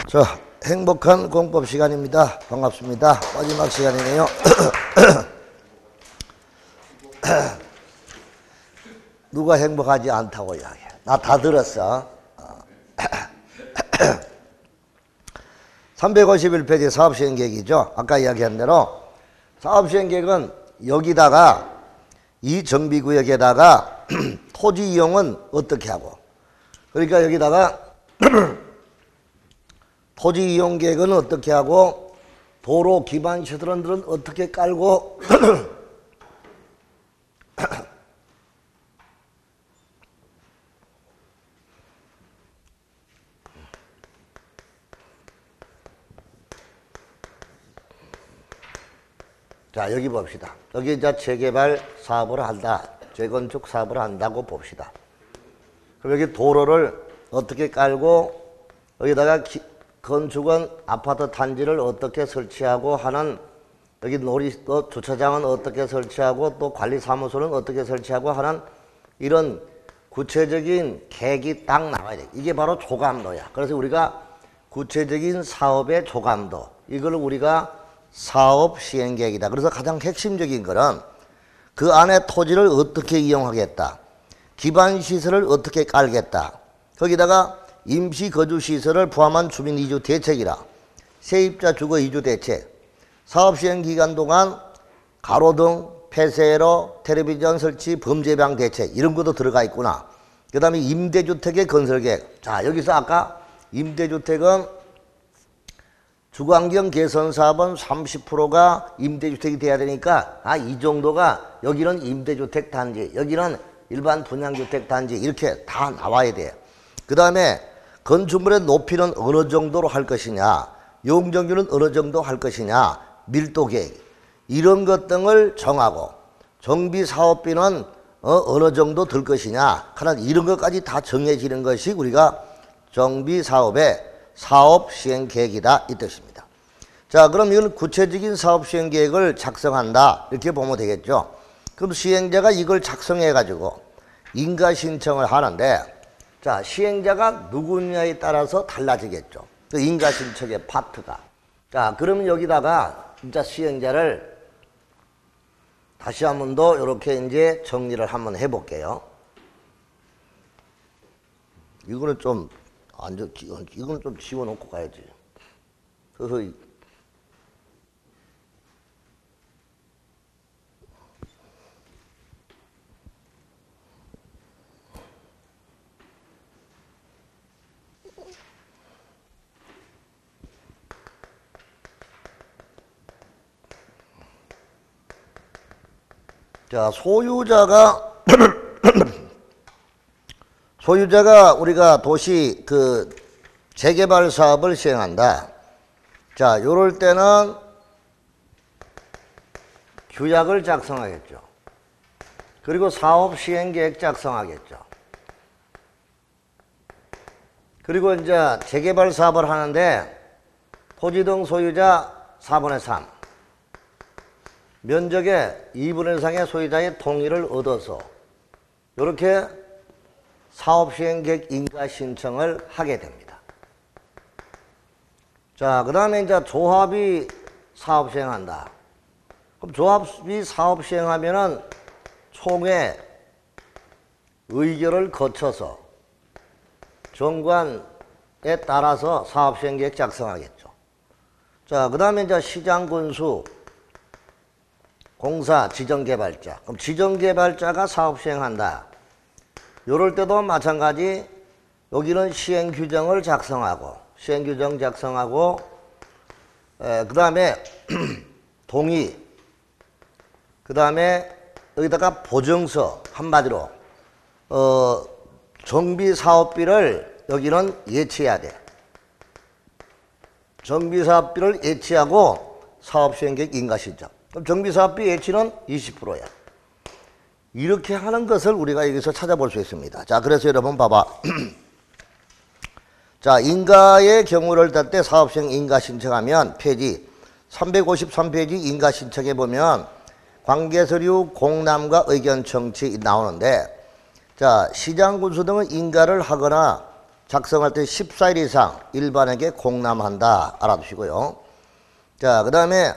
자, 행복한 공법 시간입니다. 반갑습니다. 마지막 시간이네요. 누가 행복하지 않다고 이야기해. 나 다 들었어. 351페이지 사업시행계획이죠. 아까 이야기한 대로 사업시행계획은 여기다가 이 정비구역에다가 토지 이용은 어떻게 하고, 그러니까 여기다가 토지 이용 계획은 어떻게 하고, 도로 기반 시설들은 어떻게 깔고, 자, 여기 봅시다. 여기 이제 재개발 사업을 한다, 재건축 사업을 한다고 봅시다. 그럼 여기 도로를 어떻게 깔고, 여기다가 건축은 아파트 단지를 어떻게 설치하고 하는, 여기 또 주차장은 어떻게 설치하고 또 관리사무소는 어떻게 설치하고 하는 이런 구체적인 계획이 딱 나와야 돼. 이게 바로 조감도야. 그래서 우리가 구체적인 사업의 조감도, 이걸 우리가 사업 시행계획이다. 그래서 가장 핵심적인 거는 그 안에 토지를 어떻게 이용하겠다, 기반시설을 어떻게 깔겠다, 거기다가 임시거주시설을 포함한 주민이주 대책이라, 세입자 주거 이주 대책, 사업시행기간 동안 가로등, 폐쇄로, 텔레비전 설치, 범죄방 대책, 이런 것도 들어가 있구나. 그 다음에 임대주택의 건설계획. 자, 여기서 아까 임대주택은 주거환경 개선 사업은 30%가 임대주택이 돼야 되니까, 이 정도가, 여기는 임대주택 단지, 여기는 일반 분양주택 단지, 이렇게 다 나와야 돼. 그 다음에 건축물의 높이는 어느 정도로 할 것이냐, 용적률은 어느 정도 할 것이냐, 밀도계획, 이런 것 등을 정하고, 정비사업비는 어느 정도 들 것이냐 하는 이런 것까지 다 정해지는 것이 우리가 정비사업의 사업시행계획이다, 이 뜻입니다. 자, 그럼 이건 구체적인 사업시행계획을 작성한다, 이렇게 보면 되겠죠. 그럼 시행자가 이걸 작성해 가지고 인가신청을 하는데, 자, 시행자가 누구냐에 따라서 달라지겠죠. 그 인가신청의 파트가. 자, 그러면 여기다가 진짜 시행자를 다시 한 번 더 이렇게 이제 정리를 한번 해볼게요. 이거는 좀 이거는 좀 지워놓고 가야지. 서서히. 자, 소유자가 우리가 도시 재개발 사업을 시행한다. 자, 요럴 때는 규약을 작성하겠죠. 그리고 사업 시행계획 작성하겠죠. 그리고 이제 재개발 사업을 하는데 토지 등 소유자 4분의 3, 면적의 2분의 1 이상의 소유자의 동의를 얻어서 이렇게 사업시행계획 인가신청을 하게 됩니다. 자, 그 다음에 이제 조합이 사업시행한다. 그럼 조합이 사업시행하면은 총회 의결을 거쳐서 정관에 따라서 사업시행계획 작성하겠죠. 자, 그 다음에 이제 시장군수, 공사, 지정개발자. 그럼 지정개발자가 사업 시행한다. 요럴 때도 마찬가지, 여기는 시행규정을 작성하고, 시행규정 작성하고, 그 다음에 동의, 그 다음에 여기다가 보증서, 한마디로 정비사업비를 여기는 예치해야 돼. 정비사업비를 예치하고 사업시행계획 인가신청. 그럼 정비사업비 예치는 20%야. 이렇게 하는 것을 우리가 여기서 찾아볼 수 있습니다. 자, 그래서 여러분 봐봐. 자, 인가의 경우를 달 때 사업시행 인가신청하면 페이지 353페이지 인가신청에 보면 관계서류 공람과 의견 청취 나오는데, 자, 시장군수 등은 인가를 하거나 작성할 때 14일 이상 일반에게 공람한다. 알아두시고요. 자, 그 다음에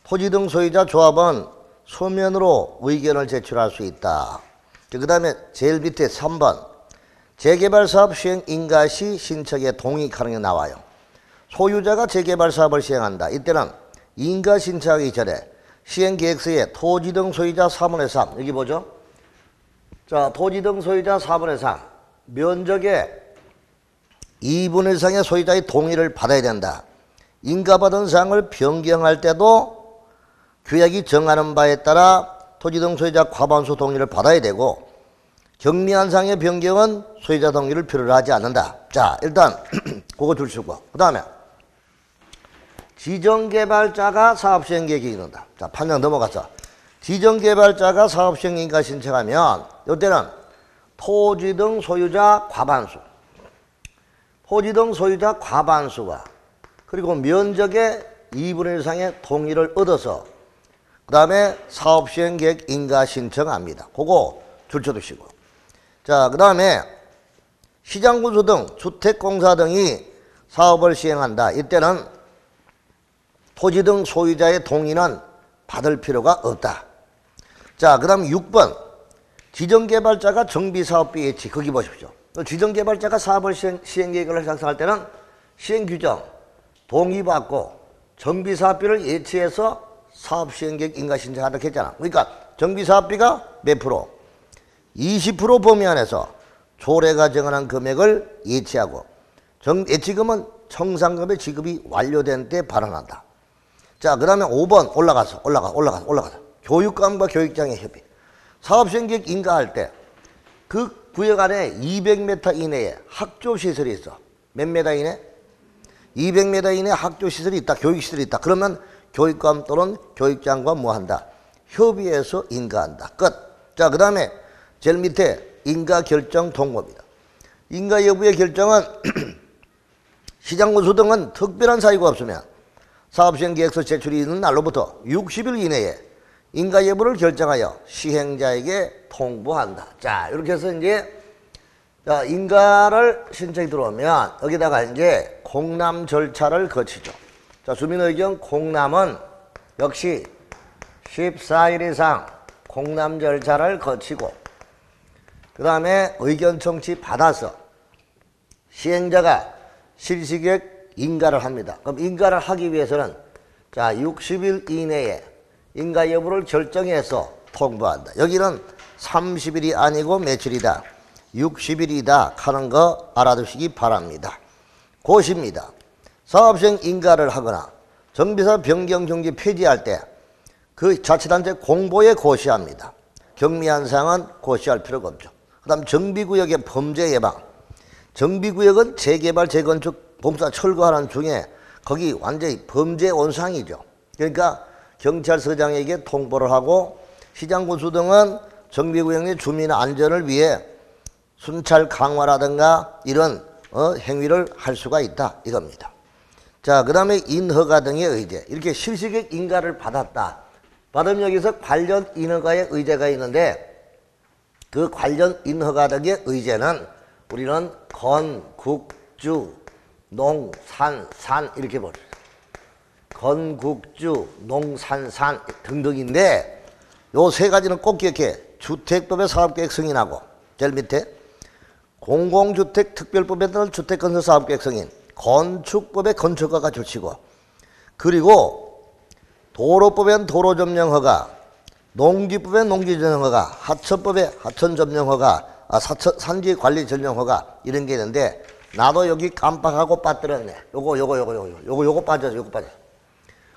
토지 등 소유자 조합은 서면으로 의견을 제출할 수 있다. 그 다음에 제일 밑에 3번 재개발 사업 시행 인가 시 신청에 동의 가능이 나와요. 소유자가 재개발 사업을 시행한다. 이때는 인가 신청하기 전에 시행계획서에 토지 등 소유자 4분의 3 여기 보죠. 자, 토지 등 소유자 4분의 3 면적의 2분의 1상의 소유자의 동의를 받아야 된다. 인가받은 사항을 변경할 때도 규약이 정하는 바에 따라 토지 등 소유자 과반수 동의를 받아야 되고 경미한 사항의 변경은 소유자 동의를 필요로 하지 않는다. 자, 일단 그거 줄치고 그 다음에 지정개발자가 사업시행계획이 있는다. 자, 판정 넘어가서 지정개발자가 사업시행 인가 신청하면 이때는 토지 등 소유자 과반수 토지 등 소유자 과반수가 그리고 면적의 2분의 1상의 동의를 얻어서 그 다음에 사업시행계획 인가 신청합니다. 그거 줄쳐두시고 자, 그 다음에 시장군수 등 주택공사 등이 사업을 시행한다. 이때는 토지 등 소유자의 동의는 받을 필요가 없다. 자, 그 다음 6번 지정개발자가 정비사업비 예치 거기 보십시오. 지정개발자가 사업을 시행계획을 작성할 때는 시행규정 동의받고 정비사업비를 예치해서 사업시행계획 인가 신청하도록 했잖아. 그러니까 정비사업비가 몇 프로? 20% 범위 안에서 조례가 정하는 금액을 예치하고 예치금은 청산금의 지급이 완료된 때 발행한다. 자, 그 다음에 5번 올라가서 교육감과 교육장의 협의. 사업시행계획 인가할 때 그 구역 안에 200m 이내에 학교시설이 있어. 몇 미터 이내? 200m 이내에 학교시설이 있다. 교육시설이 있다. 그러면 교육감 또는 교육장과 뭐 한다? 협의해서 인가한다. 끝. 자, 그 다음에 제일 밑에 인가 결정 통보입니다. 인가 여부의 결정은 시장군수 등은 특별한 사유가 없으면 사업시행계획서 제출이 있는 날로부터 60일 이내에 인가 여부를 결정하여 시행자에게 통보한다. 자, 이렇게 해서 이제 인가를 신청이 들어오면 여기다가 이제 공람 절차를 거치죠. 자, 주민의견 공람은 역시 14일 이상 공람 절차를 거치고 그 다음에 의견 청취 받아서 시행자가 실시계획 인가를 합니다. 그럼 인가를 하기 위해서는 자 60일 이내에 인가 여부를 결정해서 통보한다. 여기는 30일이 아니고 며칠이다? 60일이다 하는 거 알아두시기 바랍니다. 고시입니다. 사업시행 인가를 하거나 정비사 변경 정지 폐지할 때 그 자치단체 공보에 고시합니다. 경미한 사항은 고시할 필요가 없죠. 그 다음 정비구역의 범죄 예방. 정비구역은 재개발, 재건축, 공사, 철거하는 중에 거기 완전히 범죄 온상이죠. 그러니까 경찰서장에게 통보를 하고 시장군수 등은 정비구역 내 주민 안전을 위해 순찰 강화라든가 이런 행위를 할 수가 있다 이겁니다. 자, 그 다음에 인허가 등의 의제. 이렇게 실시계획 인가를 받았다. 받으면 여기서 관련 인허가의 의제가 있는데 그 관련 인허가 등의 의제는 우리는 건국주, 농, 산 이렇게 보죠. 건국주, 농, 산 등등인데 요 세 가지는 꼭 기억해. 주택법의 사업계획 승인하고 제일 밑에 공공주택 특별법에 따른 주택건설 사업계획 승인, 건축법의 건축허가 조치고 그리고 도로법엔 도로점령허가, 농지법엔 농지점령허가, 하천법에 하천점령허가, 산지관리점령허가 이런 게 있는데 나도 여기 깜빡하고 빠뜨렸네. 요거 빠져서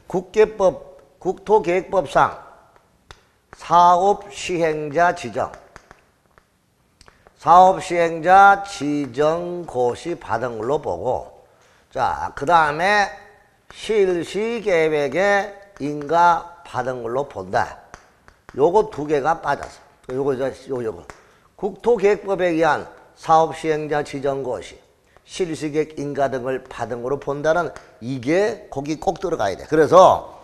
국계법, 국토계획법상 사업시행자 지정, 사업시행자 지정고시 받은 걸로 보고 자, 그 다음에 실시계획에 인가 받은 걸로 본다. 요거 두 개가 빠져서 요거 국토계획법에 의한 사업시행자 지정고시, 실시계획 인가 등을 받은 걸로 본다는 이게 거기 꼭 들어가야 돼. 그래서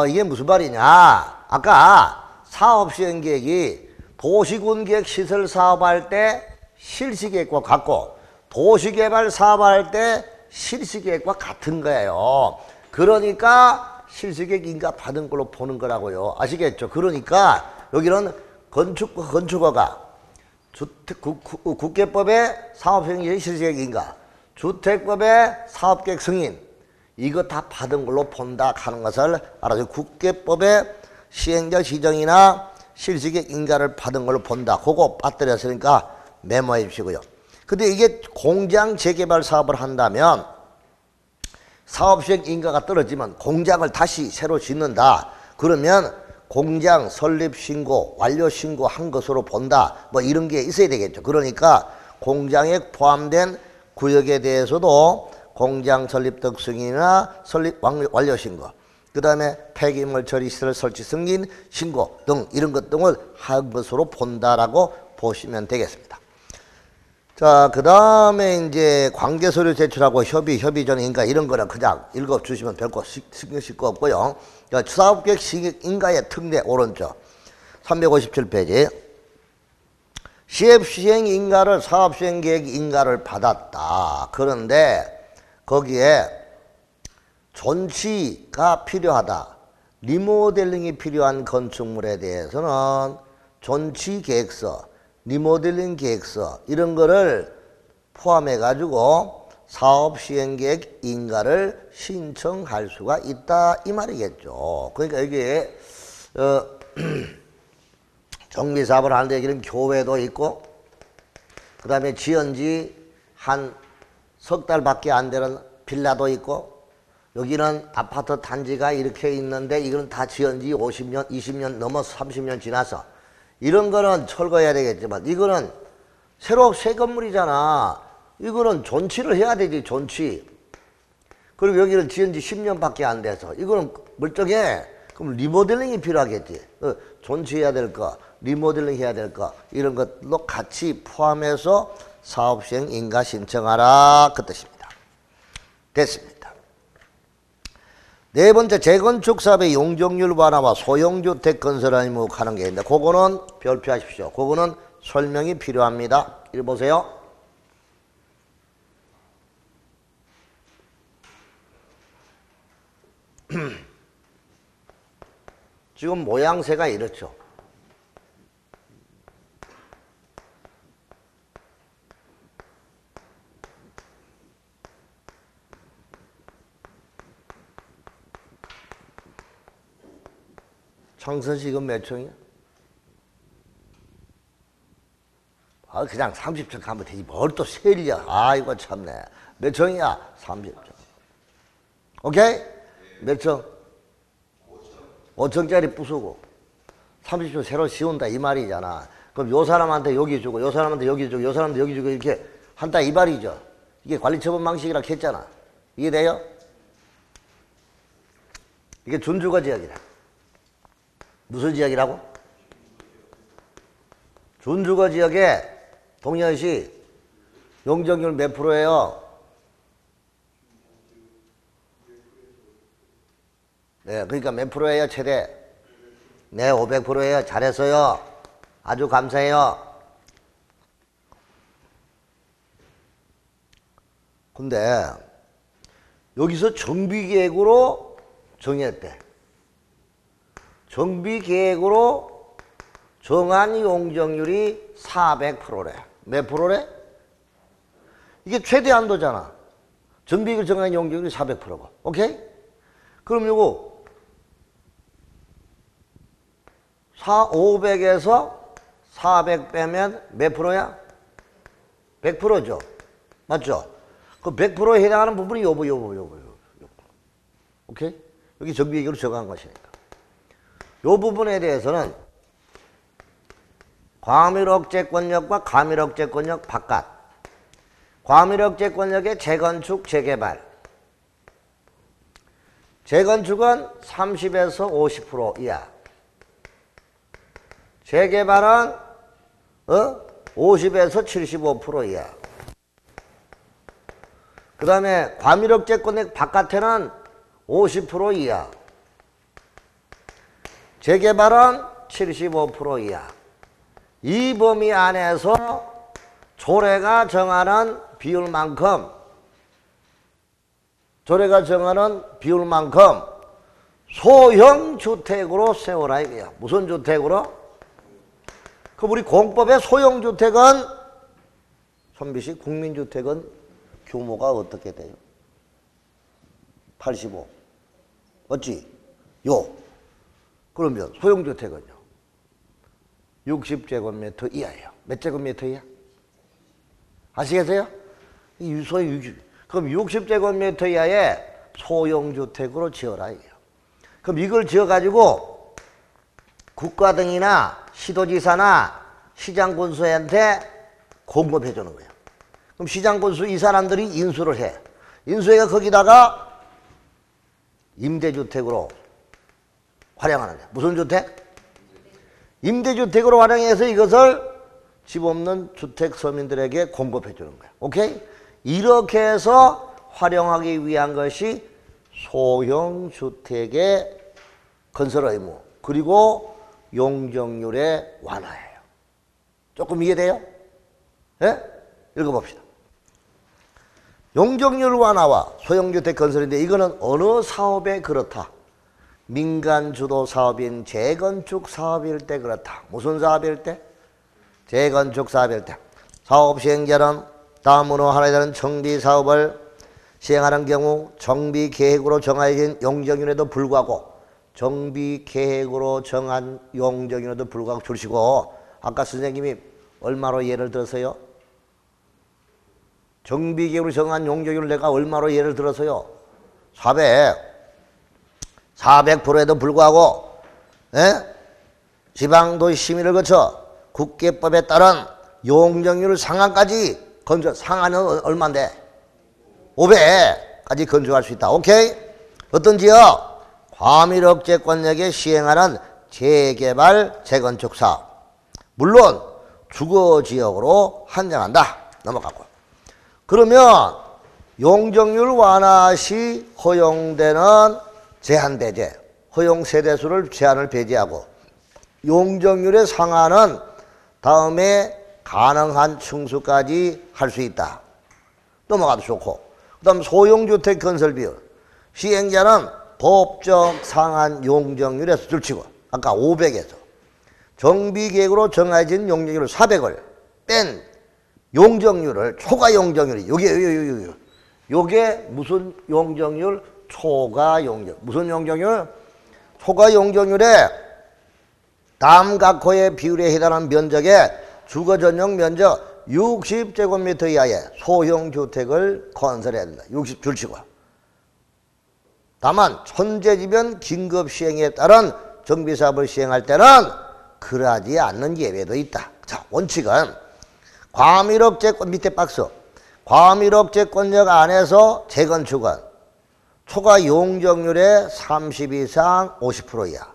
이게 무슨 말이냐, 아까 사업시행계획이 도시군계획 시설 사업할 때 실시계획과 같고 도시개발 사업할 때 실시계획과 같은 거예요. 그러니까 실시계획 인가 받은 걸로 보는 거라고요. 아시겠죠? 그러니까 여기는 건축허가 국계법의 사업행위 실시계획 인가, 주택법의 사업계획 승인, 이거 다 받은 걸로 본다 하는 것을 알아서 국계법의 시행자 지정이나 실시계획 인가를 받은 걸로 본다. 그거 빠뜨렸으니까 메모해 주시고요. 근데 이게 공장 재개발 사업을 한다면 사업시행 인가가 떨어지면 공장을 다시 새로 짓는다. 그러면 공장 설립 신고, 완료 신고 한 것으로 본다. 뭐 이런 게 있어야 되겠죠. 그러니까 공장에 포함된 구역에 대해서도 공장 설립 등 승인이나 설립 완료 신고, 그 다음에 폐기물 처리 시설 설치 승인 신고 등 이런 것 등을 한 것으로 본다라고 보시면 되겠습니다. 자, 그 다음에 이제 관계서류 제출하고 협의 전 인가 이런 거는 그냥 읽어주시면 될 거 신경 쓸 거 없고요. 사업계획 시행 인가의 특례 오른쪽 357페이지. 시행 인가를 사업시행계획 인가를 받았다. 그런데 거기에 존치가 필요하다, 리모델링이 필요한 건축물에 대해서는 존치 계획서, 리모델링 계획서 이런 거를 포함해 가지고 사업시행계획 인가를 신청할 수가 있다 이 말이겠죠. 그러니까 여기에 정비사업을 하는데 여기는 교회도 있고 그 다음에 지은지 한 석 달밖에 안 되는 빌라도 있고 여기는 아파트 단지가 이렇게 있는데 이거는 다 지은지 50년, 20년 넘어서 30년 지나서 이런 거는 철거해야 되겠지만 이거는 새로 새 건물이잖아. 이거는 존치를 해야 되지, 존치. 그리고 여기는 지은지 10년밖에 안 돼서 이거는 멀쩡해. 그럼 리모델링이 필요하겠지. 존치해야 될 거, 리모델링 해야 될 거 이런 것도 같이 포함해서 사업시행 인가 신청하라 그 뜻입니다. 됐습니다. 네 번째, 재건축 사업의 용적률 완화와 소형주택 건설을 하는 게 있는데 그거는 별표하십시오. 그거는 설명이 필요합니다. 이리 보세요. 지금 모양새가 이렇죠. 청선시 이건 몇 층이야? 아, 그냥 30층 가면 되지. 뭘 또 세일이야. 아이고, 참네. 몇 층이야? 30층. 오케이? 몇 층? 5층짜리 부수고 30층 새로 씌운다 이 말이잖아. 그럼 요 사람한테 여기 주고 요 사람한테 여기 주고 요 사람한테 여기 주고 이렇게 한다 이 말이죠. 이게 관리처분 방식이라 했잖아. 이해돼요? 이게 준주거 지역이라. 무슨 지역이라고? 준주거 지역에 동년시 용적률 몇 프로예요? 네, 그러니까 몇 프로예요, 최대? 네, 500%예요. 잘했어요. 아주 감사해요. 근데 여기서 정비계획으로 정했대. 정비계획으로 정한 용적률이 400%래. 몇 프로래? 이게 최대 한도잖아. 정비계획으로 정한 용적률이 400%고. 오케이? 그럼 요거 500에서 400 빼면 몇 프로야? 100%죠. 맞죠? 그 100%에 해당하는 부분이 요거. 오케이? 여기 정비계획으로 정한 것이니까. 요 부분에 대해서는 과밀억제권역과 가밀억제권역 바깥. 과밀억제권역의 재건축, 재개발. 재건축은 30에서 50% 이하. 재개발은 50에서 75% 이하. 그 다음에 과밀억제권역 바깥에는 50% 이하. 재개발은 75% 이하. 이 범위 안에서 조례가 정하는 비율만큼 조례가 정하는 비율만큼 소형 주택으로 세워라 이거야. 무슨 주택으로? 그럼 우리 공법의 소형 주택은 손비 씨 국민주택은 규모가 어떻게 돼요? 85. 맞지? 요. 그러면 소형 주택은요? 60제곱미터 이하예요. 몇 제곱미터 이하? 아시겠어요? 그럼 60제곱미터 이하의 소형주택으로 지어라 이게요. 그럼 이걸 지어가지고 국가 등이나 시도지사나 시장군수한테 공급해 주는 거예요. 그럼 시장군수 이 사람들이 인수를 해. 인수해가 거기다가 임대주택으로 활용하는 거예요. 무슨 주택? 임대주택으로 활용해서 이것을 집 없는 주택 서민들에게 공급해 주는 거예요. 오케이? 이렇게 해서 활용하기 위한 것이 소형주택의 건설 의무 그리고 용적률의 완화예요. 조금 이해돼요? 예? 읽어봅시다. 용적률 완화와 소형주택 건설인데 이거는 어느 사업에 그렇다? 민간주도 사업인 재건축 사업일 때 그렇다. 무슨 사업일 때? 재건축 사업일 때. 사업 시행자는 다음으로 하나에 따른 정비 사업을 시행하는 경우 정비 계획으로 정해진 용적률에도 불구하고 정비 계획으로 정한 용적률에도 불구하고 주시고 아까 선생님이 얼마로 예를 들었어요? 정비 계획으로 정한 용적률을 내가 얼마로 예를 들었어요? 400%에도 불구하고 지방도시 심의를 거쳐 국계법에 따른 용적률 상한까지 상한은 얼마인데? 500까지 건조할 수 있다. 오케이? 어떤 지역? 과밀억제권역에 시행하는 재개발, 재건축 사업. 물론 주거지역으로 한정한다. 넘어가고. 그러면 용적률 완화 시 허용되는 제한배제, 허용 세대수를 제한을 배제하고 용적률의 상한은 다음에 가능한 층수까지 할 수 있다. 넘어가도 좋고. 그 다음 소형주택 건설 비율. 시행자는 법적 상한 용적률에서 줄치고 아까 500에서 정비계획으로 정해진 용적률 400을 뺀 용적률을 초과 용적률이 요게 무슨 용적률? 초과 용적. 무슨 용적률? 초과 용적률에 다음 각 호의 비율에 해당하는 면적의 주거 전용 면적 60제곱미터 이하의 소형주택을 건설해야 된다. 60 줄치고. 다만 천재지변 긴급 시행에 따른 정비사업을 시행할 때는 그러하지 않는 예외도 있다. 자, 원칙은 과밀억제권 밑에 박스. 과밀억제권역 안에서 재건축은 초과 용적률의 30 이상 50% 이하.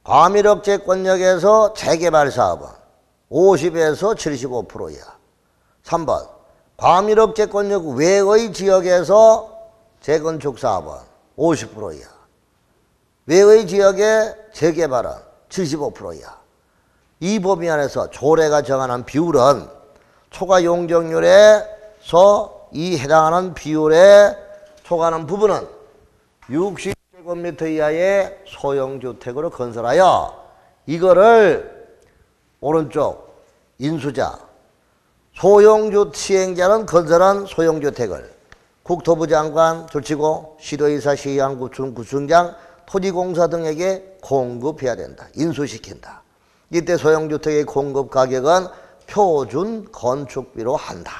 과밀억제권역에서 재개발 사업은 50에서 75% 이하. 3번 과밀억제권역 외의 지역에서 재건축 사업은 50% 이하. 외의 지역의 재개발은 75% 이하. 이 범위 안에서 조례가 정하는 비율은 초과 용적률에서 이 해당하는 비율에 초과하는 부분은 60제곱미터 이하의 소형주택으로 건설하여 이거를 오른쪽 인수자 소형주택 시행자는 건설한 소형주택을 국토부 장관 줄치고 시도의사 시장구청장 토지공사 등에게 공급해야 된다. 인수시킨다. 이때 소형주택의 공급 가격은 표준 건축비로 한다.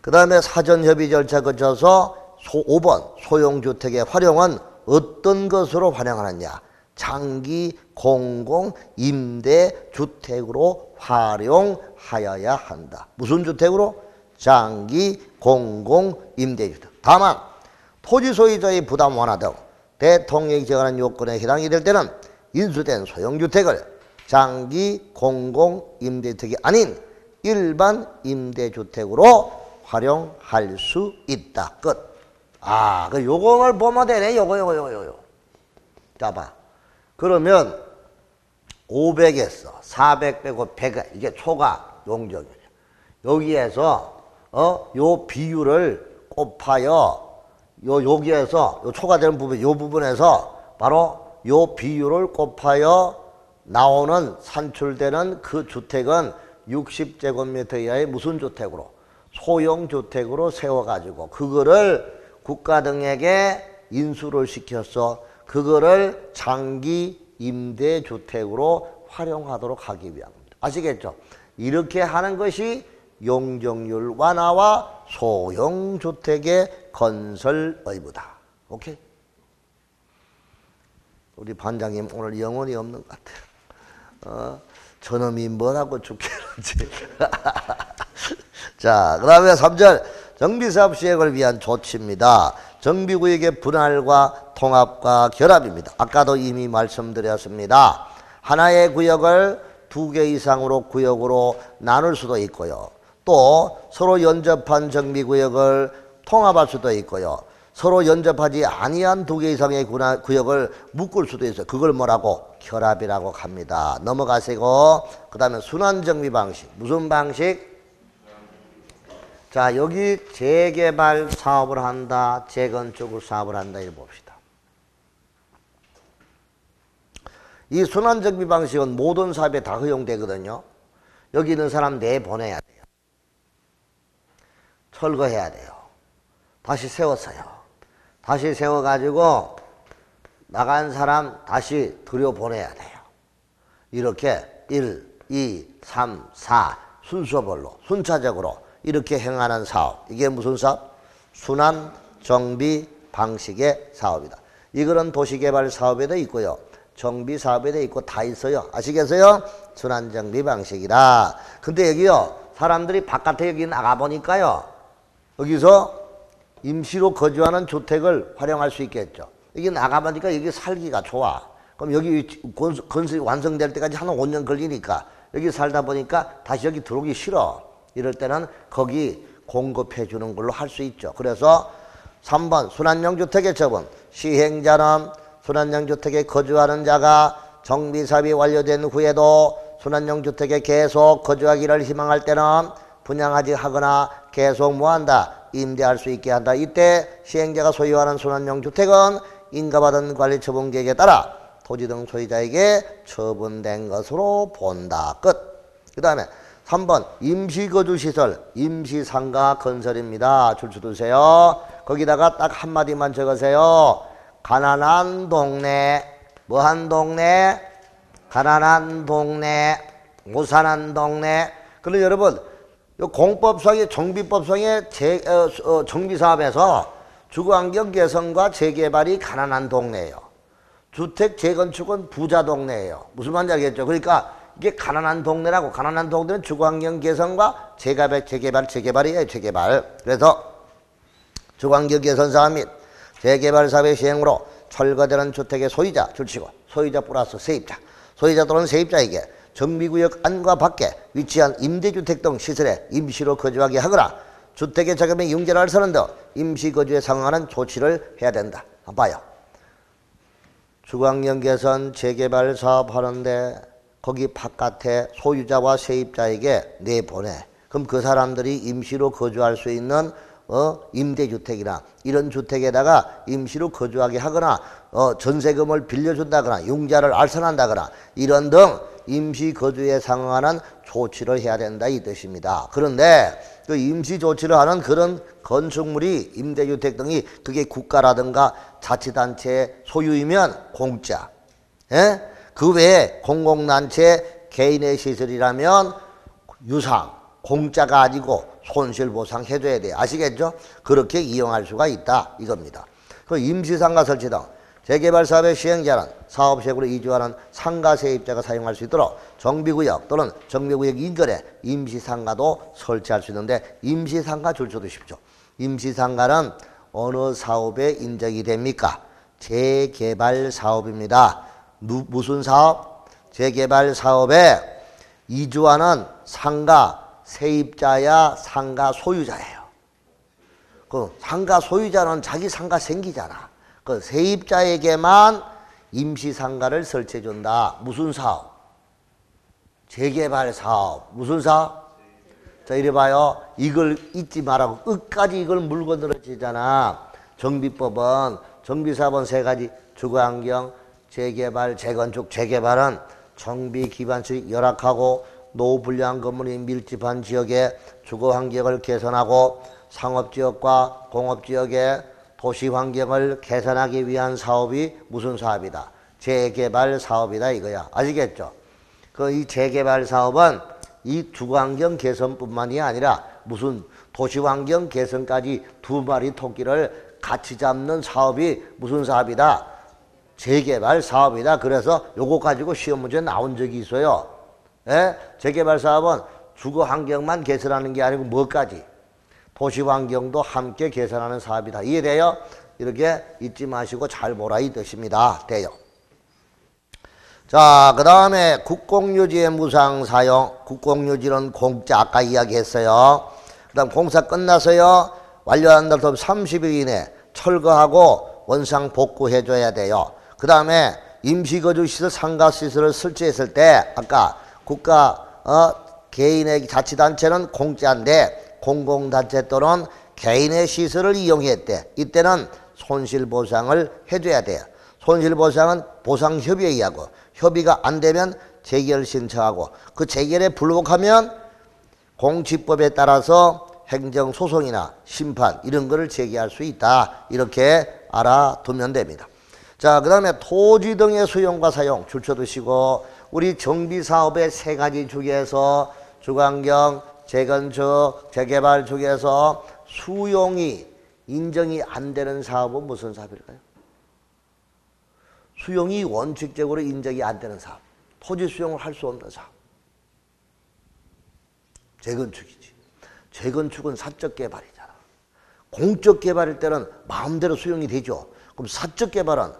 그 다음에 사전협의 절차 거쳐서 5번 소형주택의 활용은 어떤 것으로 활용하느냐. 장기 공공 임대 주택으로 활용하여야 한다. 무슨 주택으로? 장기 공공 임대 주택. 다만 토지 소유자의 부담 완화 등 대통령이 정하는 요건에 해당이 될 때는 인수된 소형주택을 장기 공공 임대주택이 아닌 일반 임대주택으로 활용할 수 있다. 끝. 아, 그 요거를 보면 되네. 요거. 자, 봐. 그러면 500에서 400 빼고 100, 이게 초과 용적률이야. 여기에서 요 비율을 곱하여 여기에서 요 초과되는 부분 요 부분에서 바로 요 비율을 곱하여 나오는 산출되는 그 주택은 60제곱미터 이하의 무슨 주택으로 소형주택으로 세워가지고 그거를 국가 등에게 인수를 시켜서 그거를 장기 임대주택으로 활용하도록 하기 위함입니다. 아시겠죠? 이렇게 하는 것이 용적률 완화와 소형주택의 건설 의무다. 오케이? 우리 반장님 오늘 영혼이 없는 것 같아요. 저놈이 뭐라고 죽겠는지. 자, 그 다음에 3절 정비사업 시행을 위한 조치입니다. 정비구역의 분할과 통합과 결합입니다. 아까도 이미 말씀드렸습니다. 하나의 구역을 2개 이상으로 구역으로 나눌 수도 있고요. 또 서로 연접한 정비구역을 통합할 수도 있고요. 서로 연접하지 아니한 2개 이상의 구역을 묶을 수도 있어요. 그걸 뭐라고? 결합이라고 합니다. 넘어가시고 그 다음에 순환정비 방식. 무슨 방식? 자, 여기 재개발 사업을 한다, 재건축 사업을 한다 이렇게 봅시다. 이 순환정비 방식은 모든 사업에 다 허용되거든요. 여기 있는 사람 내보내야 돼요. 철거해야 돼요. 다시 세웠어요. 다시 세워가지고 나간 사람 다시 들여보내야 돼요. 이렇게 1, 2, 3, 4 순서별로 순차적으로 이렇게 행하는 사업. 이게 무슨 사업? 순환정비 방식의 사업이다. 이거는 도시개발 사업에도 있고요. 정비사업에도 있고 다 있어요. 아시겠어요? 순환정비 방식이다. 근데 여기요. 사람들이 바깥에 여기 나가보니까요. 여기서 임시로 거주하는 주택을 활용할 수 있겠죠. 여기 나가보니까 여기 살기가 좋아. 그럼 여기 건설이 완성될 때까지 한 5년 걸리니까 여기 살다 보니까 다시 여기 들어오기 싫어. 이럴 때는 거기 공급해 주는 걸로 할 수 있죠. 그래서 3번 순환형 주택의 처분. 시행자는 순환형 주택에 거주하는 자가 정비사업이 완료된 후에도 순환형 주택에 계속 거주하기를 희망할 때는 분양하지 하거나 계속 뭐한다? 임대할 수 있게 한다. 이때 시행자가 소유하는 순환형 주택은 인가받은 관리처분계획에 따라 토지 등 소유자에게 처분된 것으로 본다. 끝. 그 다음에 3번 임시거주시설 임시상가 건설입니다. 줄 두세요. 거기다가 딱 한마디만 적으세요. 가난한 동네. 뭐한 동네? 가난한 동네. 무산한 동네. 그런데 여러분 공법상의 정비법상의 정비사업에서 주거환경 개선과 재개발이 가난한 동네예요. 주택 재건축은 부자 동네예요. 무슨 말인지 알겠죠? 그러니까 이게 가난한 동네라고. 가난한 동네는 주거환경 개선과 재개발이에요. 재개발. 그래서 주거환경 개선 사업 및 재개발 사업의 시행으로 철거되는 주택의 소유자 줄치고 소유자 플러스 세입자. 소유자 또는 세입자에게 정비구역 안과 밖에 위치한 임대주택 등 시설에 임시로 거주하게 하거나 주택의 자금에 융자를 서는 등 임시거주에 상응하는 조치를 해야 된다. 한번 봐요. 주거환경 개선 재개발 사업하는데 거기 바깥에 소유자와 세입자에게 내보내. 그럼 그 사람들이 임시로 거주할 수 있는 임대주택이나 이런 주택에다가 임시로 거주하게 하거나 전세금을 빌려준다거나 융자를 알선한다거나 이런 등 임시거주에 상응하는 조치를 해야 된다 이 뜻입니다. 그런데 그 임시조치를 하는 그런 건축물이 임대주택 등이 그게 국가라든가 자치단체의 소유이면 공짜. 예? 그 외에 공공단체 개인의 시설이라면 유상, 공짜가 아니고 손실보상 해줘야 돼요. 아시겠죠? 그렇게 이용할 수가 있다 이겁니다. 그 임시상가 설치 등 재개발 사업의 시행자는 사업시행으로 이주하는 상가 세입자가 사용할 수 있도록 정비구역 또는 정비구역 인근에 임시상가도 설치할 수 있는데 임시상가 줄 수 두십시오. 임시상가는 어느 사업에 인정이 됩니까? 재개발 사업입니다. 무슨 사업? 재개발 사업에 이주하는 상가 세입자야 상가 소유자예요. 그 상가 소유자는 자기 상가 생기잖아. 그 세입자에게만 임시상가를 설치해 준다. 무슨 사업? 재개발 사업. 무슨 사업? 자, 이래 봐요. 이걸 잊지 말라고. 끝까지 이걸 물고 늘어지잖아. 정비법은, 정비사업은 세 가지. 주거환경, 재개발, 재건축. 재개발은 정비 기반시설이 열악하고 노후 불량한 건물이 밀집한 지역의 주거환경을 개선하고 상업지역과 공업지역의 도시환경을 개선하기 위한 사업이 무슨 사업이다? 재개발 사업이다 이거야. 아시겠죠? 이 재개발 사업은 이 주거환경 개선뿐만이 아니라 무슨 도시환경 개선까지 두 마리 토끼를 같이 잡는 사업이 무슨 사업이다? 재개발 사업이다. 그래서 요거 가지고 시험 문제 나온 적이 있어요. 예? 재개발 사업은 주거환경만 개선하는 게 아니고 뭐까지? 도시환경도 함께 개선하는 사업이다. 이해돼요? 이렇게 잊지 마시고 잘 보라 이 뜻입니다. 돼요. 자, 그 다음에 국공유지의 무상사용. 국공유지는 공짜 아까 이야기했어요. 그 다음 공사 끝나서요. 완료한 날부터 30일 이내 철거하고 원상 복구해줘야 돼요. 그 다음에 임시거주시설 상가시설을 설치했을 때 아까 국가 개인의 자치단체는 공짜인데 공공단체 또는 개인의 시설을 이용했대. 이때는 손실보상을 해줘야 돼요. 손실보상은 보상협의에 의하고 협의가 안 되면 재결 신청하고 그 재결에 불복하면 공지법에 따라서 행정소송이나 심판 이런 거를 제기할 수 있다. 이렇게 알아두면 됩니다. 자, 그 다음에 토지 등의 수용과 사용 줄쳐두시고 우리 정비사업의 세 가지 중에서 주거환경, 재건축, 재개발 중에서 수용이 인정이 안 되는 사업은 무슨 사업일까요? 수용이 원칙적으로 인정이 안 되는 사업. 토지 수용을 할 수 없는 사업. 재건축이지. 재건축은 사적 개발이잖아. 공적 개발일 때는 마음대로 수용이 되죠. 그럼 사적 개발은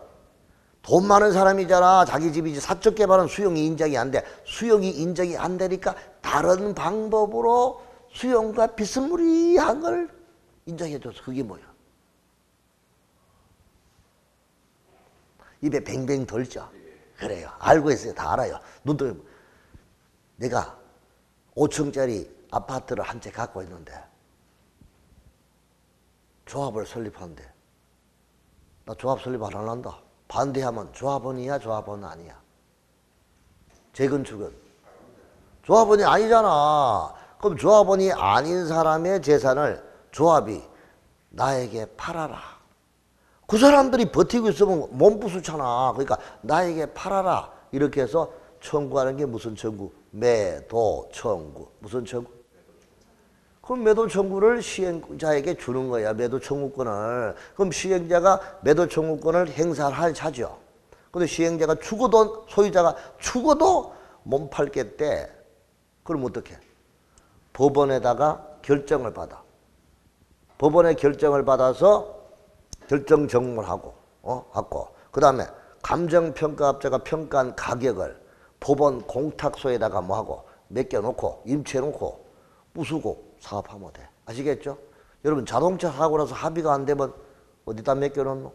돈 많은 사람이잖아. 자기 집이지. 사적 개발은 수용이 인정이 안 돼. 수용이 인정이 안 되니까 다른 방법으로 수용과 비스무리한 걸 인정해줘서 그게 뭐야? 입에 뱅뱅 돌죠. 그래요. 알고 있어요. 다 알아요. 눈도 내가 5층짜리 아파트를 한 채 갖고 있는데 조합을 설립하는데 나 조합 설립 안 할란다. 반대하면 조합원이야 조합원 아니야? 재건축은 조합원이 아니잖아. 그럼 조합원이 아닌 사람의 재산을 조합이 나에게 팔아라. 그 사람들이 버티고 있으면 몸부수잖아. 그러니까 나에게 팔아라. 이렇게 해서 청구하는 게 무슨 청구? 매도 청구. 무슨 청구? 그럼 매도 청구를 시행자에게 주는 거야. 매도 청구권을. 그럼 시행자가 매도 청구권을 행사를 하죠. 근데 시행자가 죽어도 소유자가 죽어도 못 팔겠대. 그럼 어떻게? 법원에다가 결정을 받아. 법원의 결정을 받아서 결정 정모를 하고, 갖고, 그 다음에 감정평가업자가 평가한 가격을 법원 공탁소에다가 뭐 하고, 맡겨놓고, 임체해놓고, 부수고 사업하면 돼. 아시겠죠? 여러분, 자동차 사고 나서 합의가 안 되면 어디다 맡겨놓노?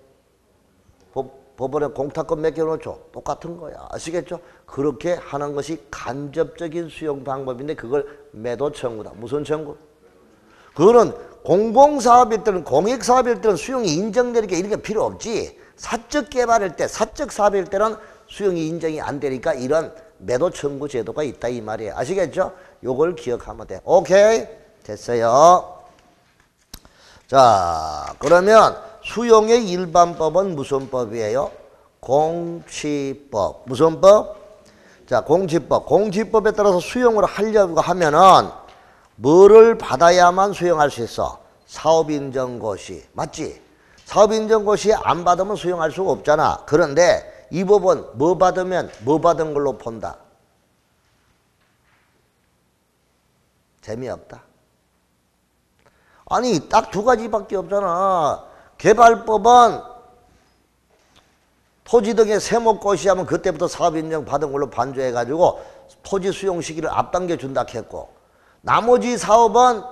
법원에 공탁권 맡겨놓죠? 똑같은 거야. 아시겠죠? 그렇게 하는 것이 간접적인 수용 방법인데 그걸 매도 청구다. 무슨 청구? 그거는 공공사업일 때는 공익사업일 때는 수용이 인정되니까 이런 게 필요 없지. 사적 개발일 때 사적 사업일 때는 수용이 인정이 안 되니까 이런 매도 청구 제도가 있다 이 말이에요. 아시겠죠? 요걸 기억하면 돼. 오케이? 됐어요. 자, 그러면 수용의 일반법은 무슨 법이에요? 공시법. 무슨 법? 자, 공시법. 공시법에 따라서 수용을 하려고 하면은 뭐를 받아야만 수용할 수 있어? 사업인정고시. 맞지? 사업인정고시 안 받으면 수용할 수가 없잖아. 그런데 이 법은 뭐 받으면 뭐 받은 걸로 본다? 재미없다. 아니 딱 두 가지밖에 없잖아. 개발법은 토지 등의 세목고시 하면 그때부터 사업인정 받은 걸로 반조해가지고 토지 수용 시기를 앞당겨 준다 했고, 나머지 사업은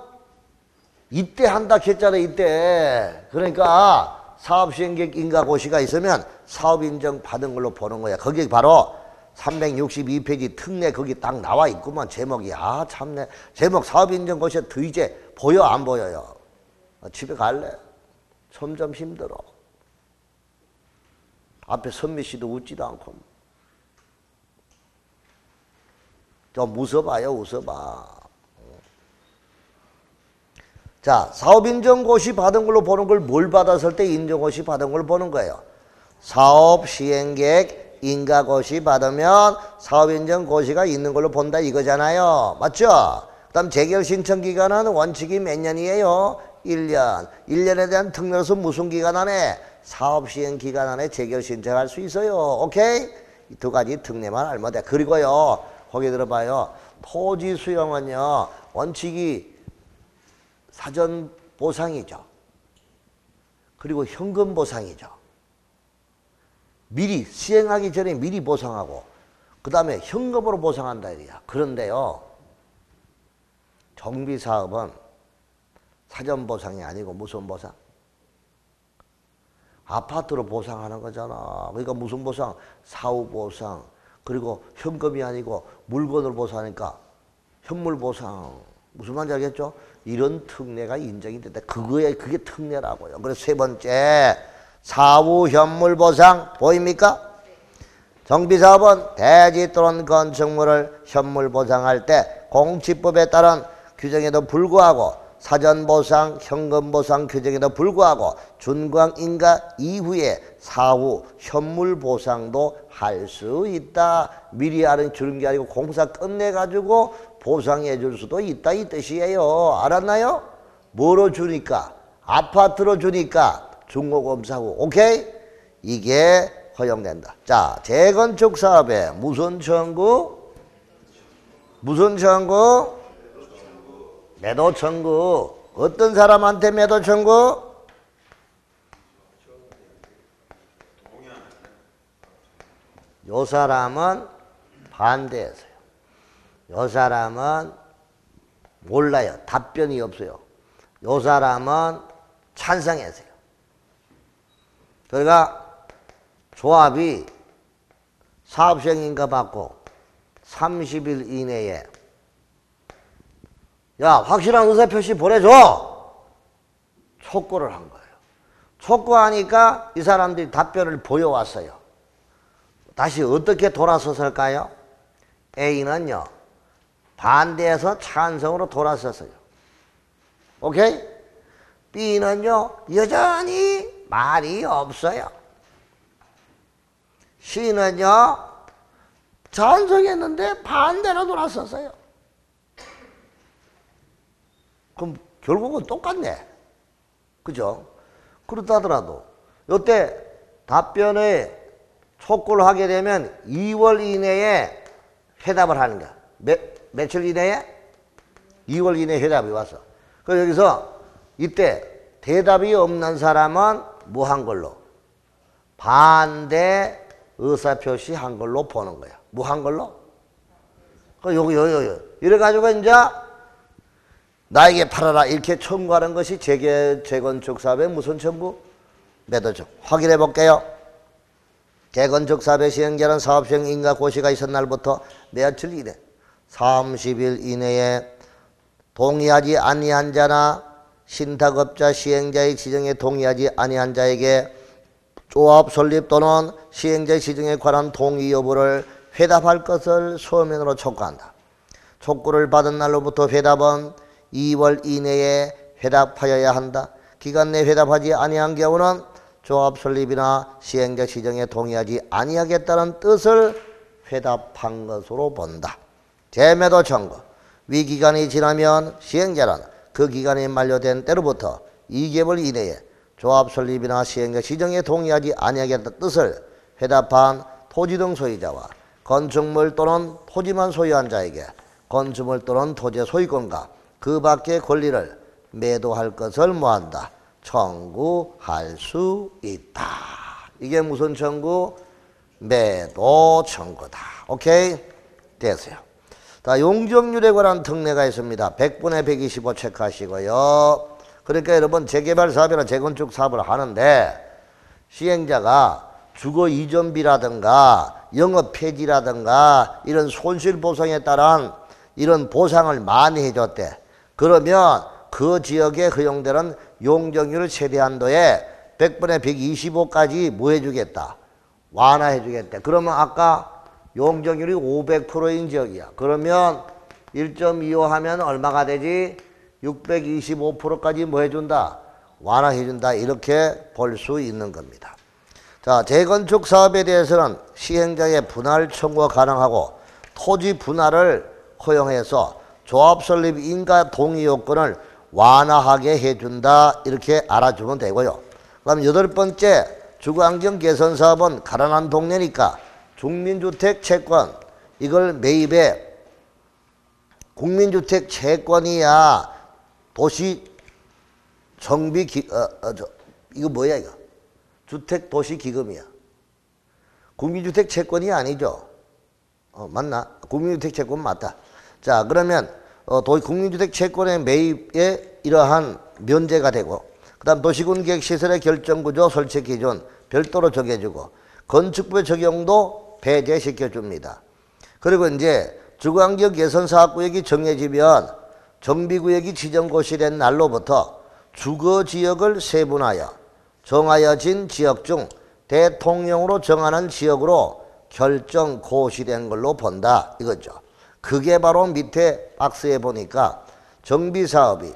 이때 한다 했잖아. 이때. 그러니까 사업시행계획 인가고시가 있으면 사업인정 받은 걸로 보는 거야. 그게 바로 362페이지 특례 거기 딱 나와 있구만. 제목이. 아 참네. 제목 사업인정고시에 더 이제 보여 안 보여요? 집에 갈래? 점점 힘들어. 앞에 선미 씨도 웃지도 않고. 좀 웃어봐요. 웃어봐. 자, 사업인정고시 받은 걸로 보는 걸 뭘 받았을 때 인정고시 받은 걸 보는 거예요? 사업시행계획 인가고시 받으면 사업인정고시가 있는 걸로 본다 이거잖아요. 맞죠? 그 다음 재결신청기간은 원칙이 몇 년이에요? 1년. 1년에 대한 특례로서 무슨 기간 안에? 사업시행기간 안에 재결신청할 수 있어요. 오케이? 이 두 가지 특례만 알면 돼. 그리고요, 거기 들어봐요. 토지 수용은요, 원칙이 사전 보상이죠. 그리고 현금 보상이죠. 미리 시행하기 전에 미리 보상하고 그 다음에 현금으로 보상한다 이거야. 그런데요, 정비사업은 사전 보상이 아니고 무슨 보상? 아파트로 보상하는 거잖아. 그러니까 무슨 보상? 사후 보상. 그리고 현금이 아니고 물건으로 보상하니까 현물 보상. 무슨 말인지 알겠죠? 이런 특례가 인정이 된다. 그게 특례라고요. 그래서 세 번째, 사후 현물 보상 보입니까? 정비사업은 대지 또는 건축물을 현물 보상할 때 공치법에 따른 규정에도 불구하고 사전 보상, 현금 보상 규정에도 불구하고 준공 인가 이후에 사후 현물 보상도 할 수 있다. 미리 주는 게 아니고 공사 끝내가지고 보상해 줄 수도 있다 이 뜻이에요. 알았나요? 뭐로 주니까? 아파트로 주니까 중고검사고. 오케이? 이게 허용된다. 자, 재건축 사업에 무슨 청구? 무슨 청구? 매도 청구. 어떤 사람한테 매도 청구? 요 사람은 반대했어요. 요 사람은 몰라요. 답변이 없어요. 요 사람은 찬성했어요. 그러니까 조합이 사업시행인가 받고 30일 이내에 야, 확실한 의사표시 보내줘! 촉구를 한 거예요. 촉구하니까 이 사람들이 답변을 보여왔어요. 다시 어떻게 돌아섰을까요? A는요, 반대해서 찬성으로 돌아섰어요. 오케이? B는요, 여전히 말이 없어요. C는요, 찬성했는데 반대로 돌아섰어요. 그럼 결국은 똑같네. 그죠? 그렇다 하더라도 이때 답변에 촉구를 하게 되면 2월 이내에 회답을 하는 거야. 며칠 이내에? 2월 이내에 회답이 왔어. 그래서 여기서 이때 대답이 없는 사람은 뭐 한 걸로? 반대 의사표시 한 걸로 보는 거야. 뭐 한 걸로? 여기. 이래가지고 이제 나에게 팔아라 이렇게 청구하는 것이 재건축 사업의 무슨 청구? 매도 청구. 확인해 볼게요. 재건축 사업의 시행자는 사업시행 인가 고시가 있은 날부터 며칠 이내 30일 이내에 동의하지 아니한 자나 신탁업자 시행자의 지정에 동의하지 아니한 자에게 조합 설립 또는 시행자의 지정에 관한 동의 여부를 회답할 것을 서면으로 촉구한다. 촉구를 받은 날로부터 회답은 2월 이내에 회답하여야 한다. 기간 내 회답하지 아니한 경우는 조합 설립이나 시행자 지정에 동의하지 아니하겠다는 뜻을 회답한 것으로 본다. 재매도 청구. 위 기간이 지나면 시행자는 그 기간이 만료된 때로부터 2개월 이내에 조합 설립이나 시행자 지정에 동의하지 아니하겠다는 뜻을 회답한 토지 등 소유자와 건축물 또는 토지만 소유한 자에게 건축물 또는 토지의 소유권과 그 밖의 권리를 매도할 것을 뭐한다? 청구할 수 있다. 이게 무슨 청구? 매도 청구다. 오케이? 됐어요. 자, 용적률에 관한 특례가 있습니다. 100분의 125 체크하시고요. 그러니까 여러분 재개발 사업이나 재건축 사업을 하는데 시행자가 주거 이전비라든가 영업 폐지라든가 이런 손실 보상에 따른 이런 보상을 많이 해줬대. 그러면 그 지역에 허용되는 용적률 최대 한도에 100분의 125까지 뭐 해주겠다? 완화해 주겠대. 그러면 아까 용적률이 500%인 지역이야. 그러면 1.25 하면 얼마가 되지? 625%까지 뭐 해준다? 완화해준다. 이렇게 볼 수 있는 겁니다. 자, 재건축 사업에 대해서는 시행자의 분할 청구가 가능하고 토지 분할을 허용해서 조합 설립 인가 동의 요건을 완화하게 해준다. 이렇게 알아주면 되고요. 그럼 8번째, 주거환경 개선 사업은 가난한 동네니까 국민주택 채권 이걸 매입해. 국민주택 채권이야 도시 정비 이거 뭐야 이거? 주택도시기금이야. 국민주택 채권이 아니죠. 맞나? 국민주택 채권 맞다. 자, 그러면 국민주택 채권의 매입에 이러한 면제가 되고, 그 다음 도시군계획시설의 결정구조 설치 기준 별도로 정해주고, 건축부의 적용도 배제시켜줍니다. 그리고 이제 주거환경 개선 사업구역이 정해지면 정비구역이 지정고시된 날로부터 주거지역을 세분하여 정하여진 지역 중 대통령으로 정하는 지역으로 결정 고시된 걸로 본다 이거죠. 그게 바로 밑에 박스에 보니까 정비사업이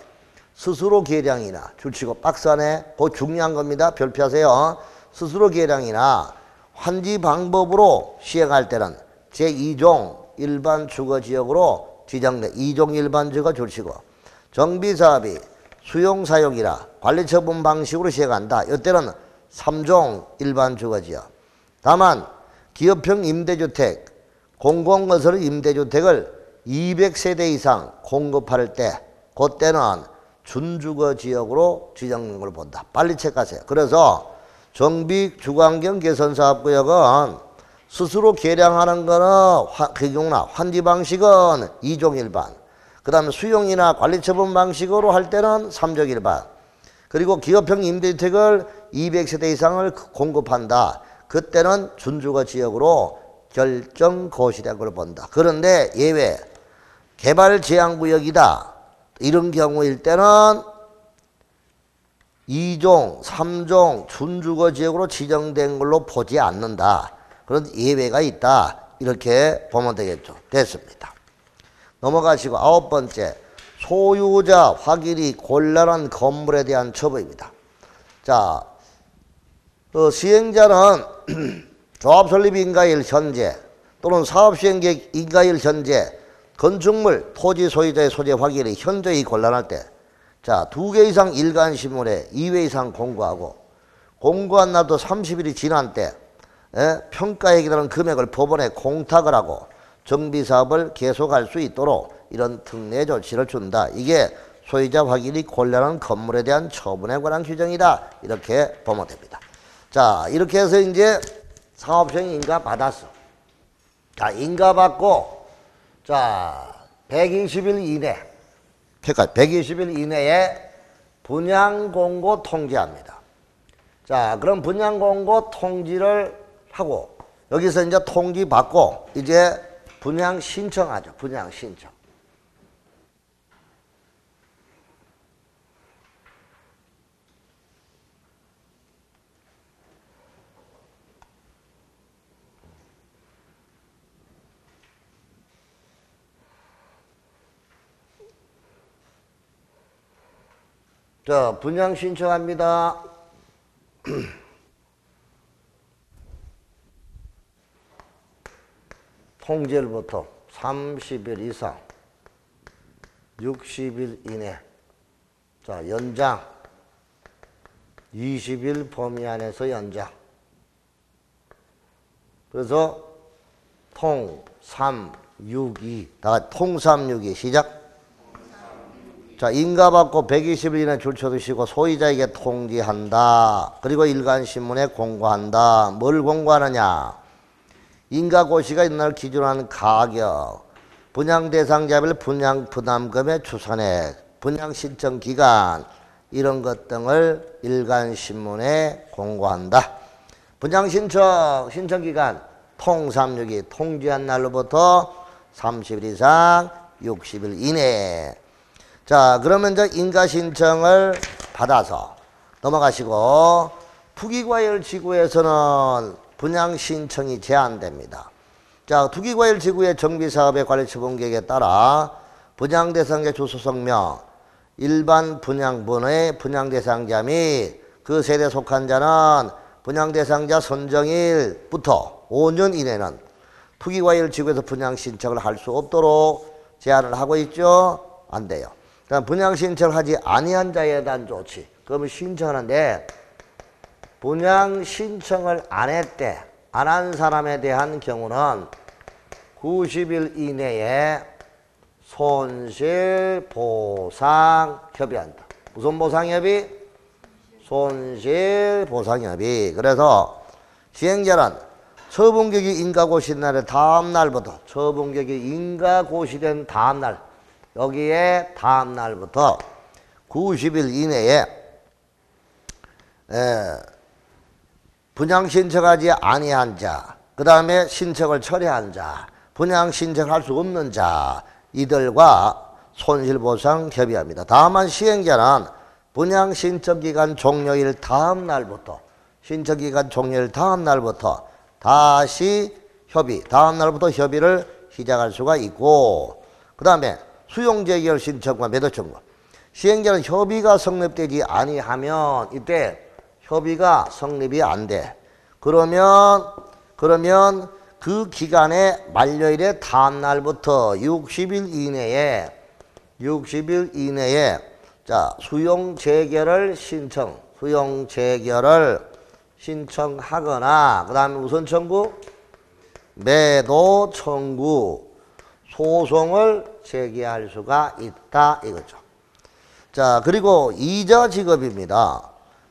스스로 계량이나 줄치고 박스 안에 그거 중요한 겁니다. 별표하세요. 스스로 계량이나 환지 방법으로 시행할 때는 제2종 일반 주거지역으로 지정된 2종 일반 주거 줄치고, 정비사업이 수용사용이라 관리처분 방식으로 시행한다. 이때는 3종 일반 주거지역. 다만 기업형 임대주택, 공공건설 임대주택을 200세대 이상 공급할 때 그때는 준주거지역으로 지정된 걸 본다. 빨리 체크하세요. 그래서 정비 주거환경 개선사업구역은 스스로 계량하는 거는 그 경우나 환지 방식은 2종 일반, 그 다음에 수용이나 관리처분 방식으로 할 때는 3종 일반, 그리고 기업형 임대주택을 200세대 이상을 공급한다. 그때는 준주거 지역으로 결정 고시된 걸 본다. 그런데 예외, 개발 제한구역이다. 이런 경우일 때는 2종, 3종 준주거 지역으로 지정된 걸로 보지 않는다. 그런 예외가 있다. 이렇게 보면 되겠죠. 됐습니다. 넘어가시고 9번째, 소유자 확인이 곤란한 건물에 대한 처벌입니다. 자, 시행자는 조합설립 인가일 현재 또는 사업시행계획 인가일 현재 건축물 토지 소유자의 소재 확인이 현저히 곤란할 때, 자, 2개 이상 일간신문에 2회 이상 공고하고, 공고한 날도 30일이 지난 때 평가에 기다는 금액을 법원에 공탁을 하고 정비사업을 계속할 수 있도록 이런 특례 조치를 준다. 이게 소유자 확인이 곤란한 건물에 대한 처분에 관한 규정이다. 이렇게 보면 됩니다. 자, 이렇게 해서 이제 사업시행 인가 받았어. 자, 인가 받고, 자, 120일 이내, 그러니까 120일 이내에 분양공고 통지합니다. 자, 그럼 분양공고 통지를 하고, 여기서 이제 통지 받고, 이제 분양 신청하죠. 분양 신청. 자, 분양 신청합니다. 통지일부터 30일 이상 60일 이내, 자, 연장 20일 범위 안에서 연장. 그래서 통 362, 통 362 시작. 자, 인가받고 120일 이내 줄쳐 두시고 소유자에게 통지한다. 그리고 일간신문에 공고한다. 뭘 공고하느냐? 인가고시가 있는 기준으로 하는 가격, 분양 대상자별 분양 부담금의 추산액, 분양 신청 기간, 이런 것 등을 일간신문에 공고한다. 분양 신청 기간 통362 통지한 날로부터 30일 이상 60일 이내에. 자, 그러면 이제 인가 신청을 받아서 넘어가시고, 투기과열 지구에서는 분양 신청이 제한됩니다. 자, 투기과열 지구의 정비사업의 관리처분 계획에 따라 분양 대상자 주소 성명, 일반 분양분의 분양 대상자 및 그 세대에 속한 자는 분양 대상자 선정일부터 5년 이내는 투기과열 지구에서 분양 신청을 할 수 없도록 제한을 하고 있죠. 안 돼요. 그럼 분양 신청을 하지 아니한 자에 대한 조치. 그러면 신청하는데 분양 신청을 안 했대. 안 한 사람에 대한 경우는 90일 이내에 손실보상 협의한다. 무슨 보상협의? 손실보상협의. 그래서 시행자는 처분계획이 인가고시된 날의 다음 날부터, 처분계획이 인가고시된 다음 날, 여기에 다음 날부터 90일 이내에 분양 신청하지 아니한 자, 그 다음에 신청을 철회한 자, 분양 신청할 수 없는 자, 이들과 손실보상 협의합니다. 다만 시행자는 분양 신청기간 종료일 다음 날부터, 신청기간 종료일 다음 날부터 다시 다음 날부터 협의를 시작할 수가 있고, 그 다음에 수용재결 신청과 매도 청구. 시행자는 협의가 성립되지 아니하면 이때 협의가 성립이 안 돼. 그러면 그 기간의 만료일의 다음 날부터 60일 이내에 자, 수용 재결을 신청하거나, 그 다음에 무슨 청구? 매도 청구, 소송을 제기할 수가 있다 이거죠. 자, 그리고 이자 지급입니다.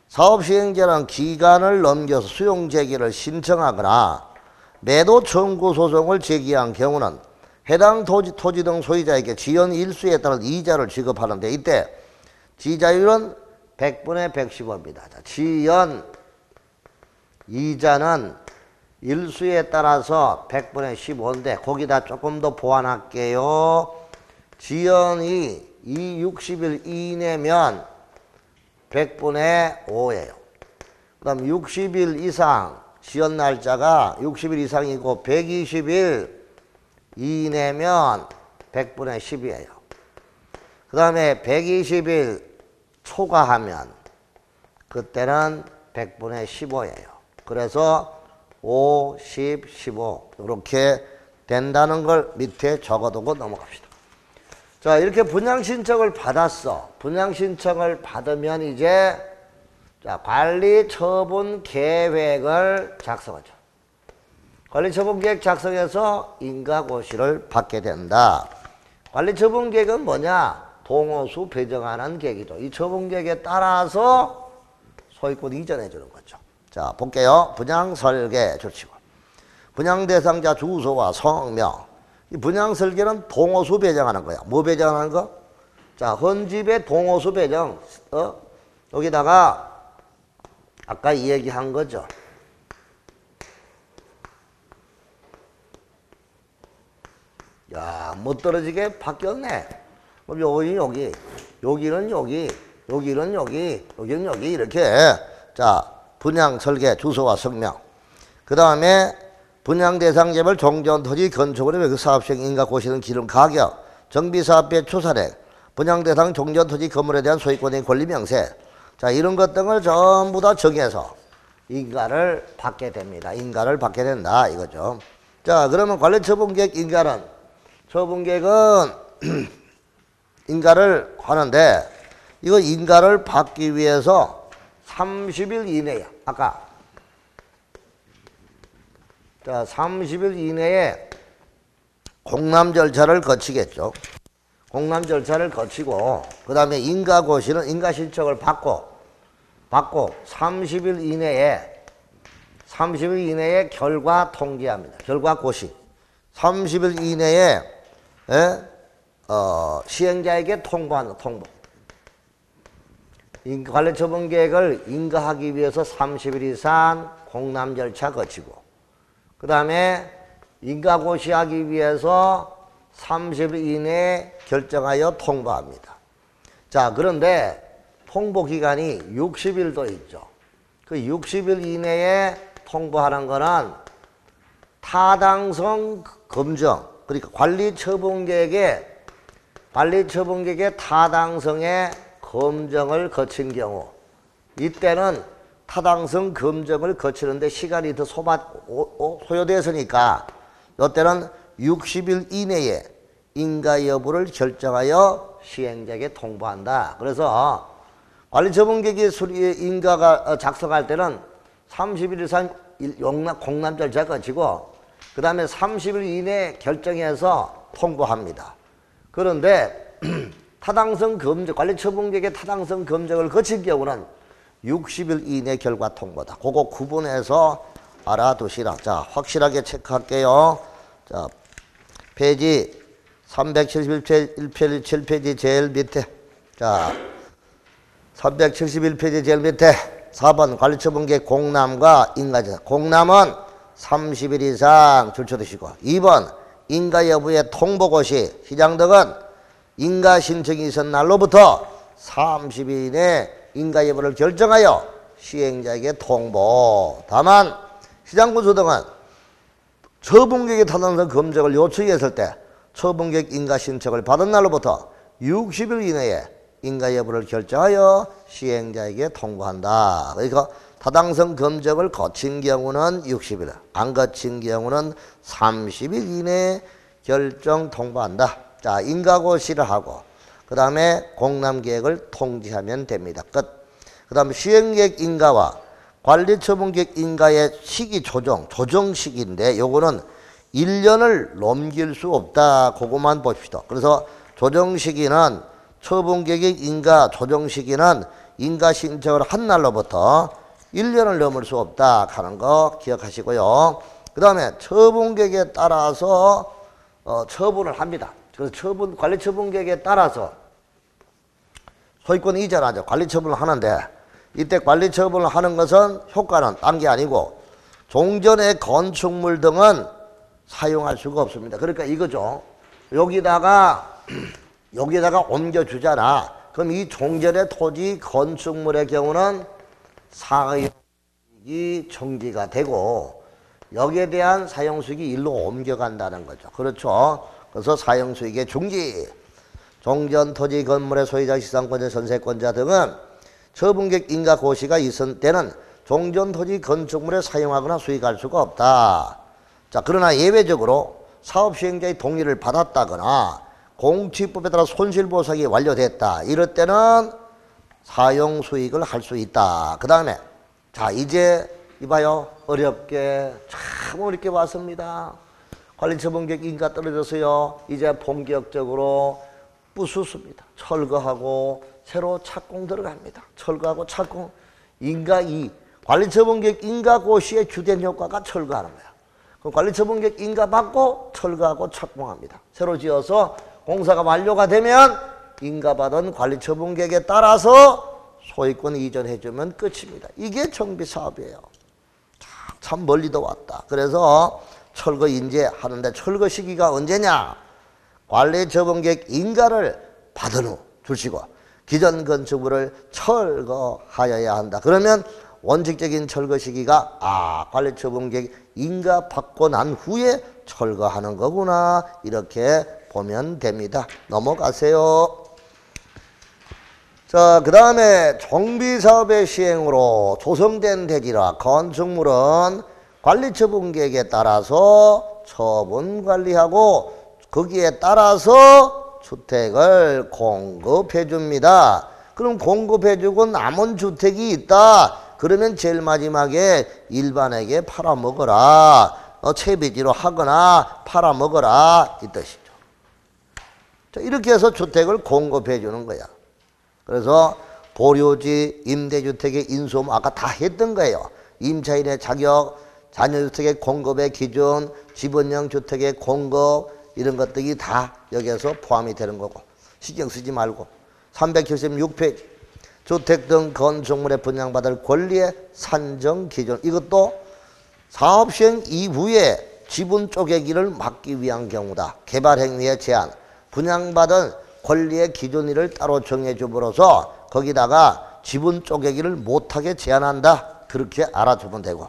사업 시행자는 기간을 넘겨서 수용 재개를 신청하거나 매도 청구 소송을 제기한 경우는 해당 토지 등 소유자에게 지연 일수에 따른 이자를 지급하는데, 이때 지자율은 100분의 115입니다. 자, 지연 이자는 일수에 따라서 100분의 15인데 거기다 조금 더 보완할게요. 지연이 60일 이내면 100분의 5예요. 그 다음 60일 이상, 지연 날짜가 60일 이상이고 120일 이내면 100분의 10이에요. 그 다음에 120일 초과하면 그때는 100분의 15예요. 그래서 5, 10, 15 이렇게 된다는 걸 밑에 적어두고 넘어갑시다. 자, 이렇게 분양 신청을 받았어. 분양 신청을 받으면 이제 자, 관리처분 계획을 작성하죠. 관리처분 계획 작성해서 인가고시를 받게 된다. 관리처분 계획은 뭐냐? 동호수 배정하는 계획이죠. 이 처분 계획에 따라서 소유권 이전해 주는 거죠. 자, 볼게요. 분양 설계 조치고. 분양 대상자 주소와 성명. 이 분양 설계는 동호수 배정하는 거야. 뭐 배정하는 거? 자, 헌집의 동호수 배정. 여기다가 아까 이 얘기한 거죠. 야, 못 떨어지게 바뀌었네. 그럼 여기는 여기, 여기는 여기 이렇게. 자, 분양 설계 주소와 성명. 그 다음에 분양 대상자별 종전 토지 건축으로 그 사업 시행 인가 고시는 기준 가격, 정비사업의 추산액, 분양 대상 종전 토지 건물에 대한 소유권의 권리 명세. 자, 이런 것 등을 전부 다 정해서 인가를 받게 됩니다. 인가를 받게 된다 이거죠. 자, 그러면 관리처분계획 인가는, 처분계획은 인가를 하는데, 이거 인가를 받기 위해서 30일 이내에, 아까 자, 30일 이내에 공람 절차를 거치겠죠. 공람 절차를 거치고, 그 다음에 인가고시는 인가 신청을 받고 30일 이내에 결과 통지합니다. 결과 고시. 30일 이내에 시행자에게 통보하는 통보. 관리처분 계획을 인가하기 위해서 30일 이상 공람 절차 거치고, 그 다음에 인가고시하기 위해서 30일 이내에 결정하여 통보합니다. 자, 그런데 통보기간이 60일도 있죠. 그 60일 이내에 통보하는 거는 타당성 검증, 그러니까 관리처분계획의 타당성의 검증을 거친 경우, 이때는 타당성 검증을 거치는데 시간이 더 소요되었으니까 이때는 60일 이내에 인가 여부를 결정하여 시행자에게 통보한다. 그래서 관리처분계획의 인가가 작성할 때는 30일 이상 공람절차 거치고 그 다음에 30일 이내에 결정해서 통보합니다. 그런데 타당성 검증, 관리처분계획의 타당성 검증을 거친 경우는 60일 이내 결과 통보다. 그거 구분해서 알아두시라. 자, 확실하게 체크할게요. 자, 페이지 371페이지 제일 밑에. 자, 371페이지 제일 밑에 4번 관리처분계획 공람과 인가제사. 공람은 30일 이상 줄쳐두시고, 2번 인가 여부의 통보고시, 시장 등은 인가 신청이 있은 날로부터 30일 이내 인가 여부를 결정하여 시행자에게 통보. 다만 시장군수 등은 처분계획의 타당성 검증을 요청했을 때 처분계획 인가 신청을 받은 날로부터 60일 이내에 인가 여부를 결정하여 시행자에게 통보한다. 그러니까 타당성 검증을 거친 경우는 60일, 안 거친 경우는 30일 이내에 결정 통보한다. 자, 인가고시를 하고 그 다음에 공람계획을 통지하면 됩니다. 끝. 그 다음에 시행계획 인가와 관리처분계획 인가의 시기 조정 시기인데 요거는 1년을 넘길 수 없다. 그것만 봅시다. 그래서 조정 시기는 처분계획 인가 조정 시기는 인가 신청을 한 날로부터 1년을 넘을 수 없다 하는 거 기억하시고요. 그 다음에 처분계획에 따라서 처분을 합니다. 그래서 관리처분계획에 따라서 소유권 이전하죠. 관리처분을 하는데 이때 관리처분을 하는 것은 효과는 딴 게 아니고 종전의 건축물 등은 사용할 수가 없습니다. 그러니까 이거죠. 여기다가 옮겨주잖아. 그럼 이 종전의 토지 건축물의 경우는 사용수익이 정지가 되고 여기에 대한 사용수익이 일로 옮겨간다는 거죠. 그렇죠. 그래서 사용수익의 중지. 종전 토지 건물의 소유자, 시상권자, 전세권자 등은 처분계획 인가 고시가 있을 때는 종전 토지 건축물에 사용하거나 수익할 수가 없다. 자, 그러나 예외적으로 사업 시행자의 동의를 받았다거나 공취법에 따라 손실보상이 완료됐다. 이럴 때는 사용 수익을 할 수 있다. 그 다음에 자, 이제 이봐요. 어렵게 참 어렵게 왔습니다. 관리처분계획 인가 떨어졌어요. 이제 본격적으로 부수습니다. 철거하고 새로 착공 들어갑니다. 철거하고 착공. 관리처분계획 인가 고시의 주된 효과가 철거하는 거야. 그럼 관리처분계획 인가 받고 철거하고 착공합니다. 새로 지어서 공사가 완료가 되면 인가받은 관리처분계획에 따라서 소유권 이전해주면 끝입니다. 이게 정비사업이에요. 참 멀리도 왔다. 그래서 철거 인제하는데 철거 시기가 언제냐? 관리처분계획 인가를 받은 후 줄시고 기존 건축물을 철거하여야 한다. 그러면 원칙적인 철거 시기가 관리처분계획 인가 받고 난 후에 철거하는 거구나. 이렇게 보면 됩니다. 넘어가세요. 자, 그 다음에 정비사업의 시행으로 조성된 대지나 건축물은 관리처분계획에 따라서 처분관리하고 거기에 따라서 주택을 공급해 줍니다. 그럼 공급해 주고 남은 주택이 있다. 그러면 제일 마지막에 일반에게 팔아먹어라. 채비지로 하거나 팔아먹어라. 이 뜻이죠. 자, 이렇게 해서 주택을 공급해 주는 거야. 그래서 보료지, 임대주택의 인수음 아까 다 했던 거예요. 임차인의 자격, 잔여주택의 공급의 기준, 지분형 주택의 공급 이런 것들이 다 여기에서 포함이 되는 거고 신경 쓰지 말고 376페이지 주택 등 건축물에 분양받을 권리의 산정 기준 이것도 사업 시행 이후에 지분 쪼개기를 막기 위한 경우다. 개발 행위의 제한. 분양받은 권리의 기준일을 따로 정해줌으로써 거기다가 지분 쪼개기를 못하게 제한한다. 그렇게 알아두면 되고.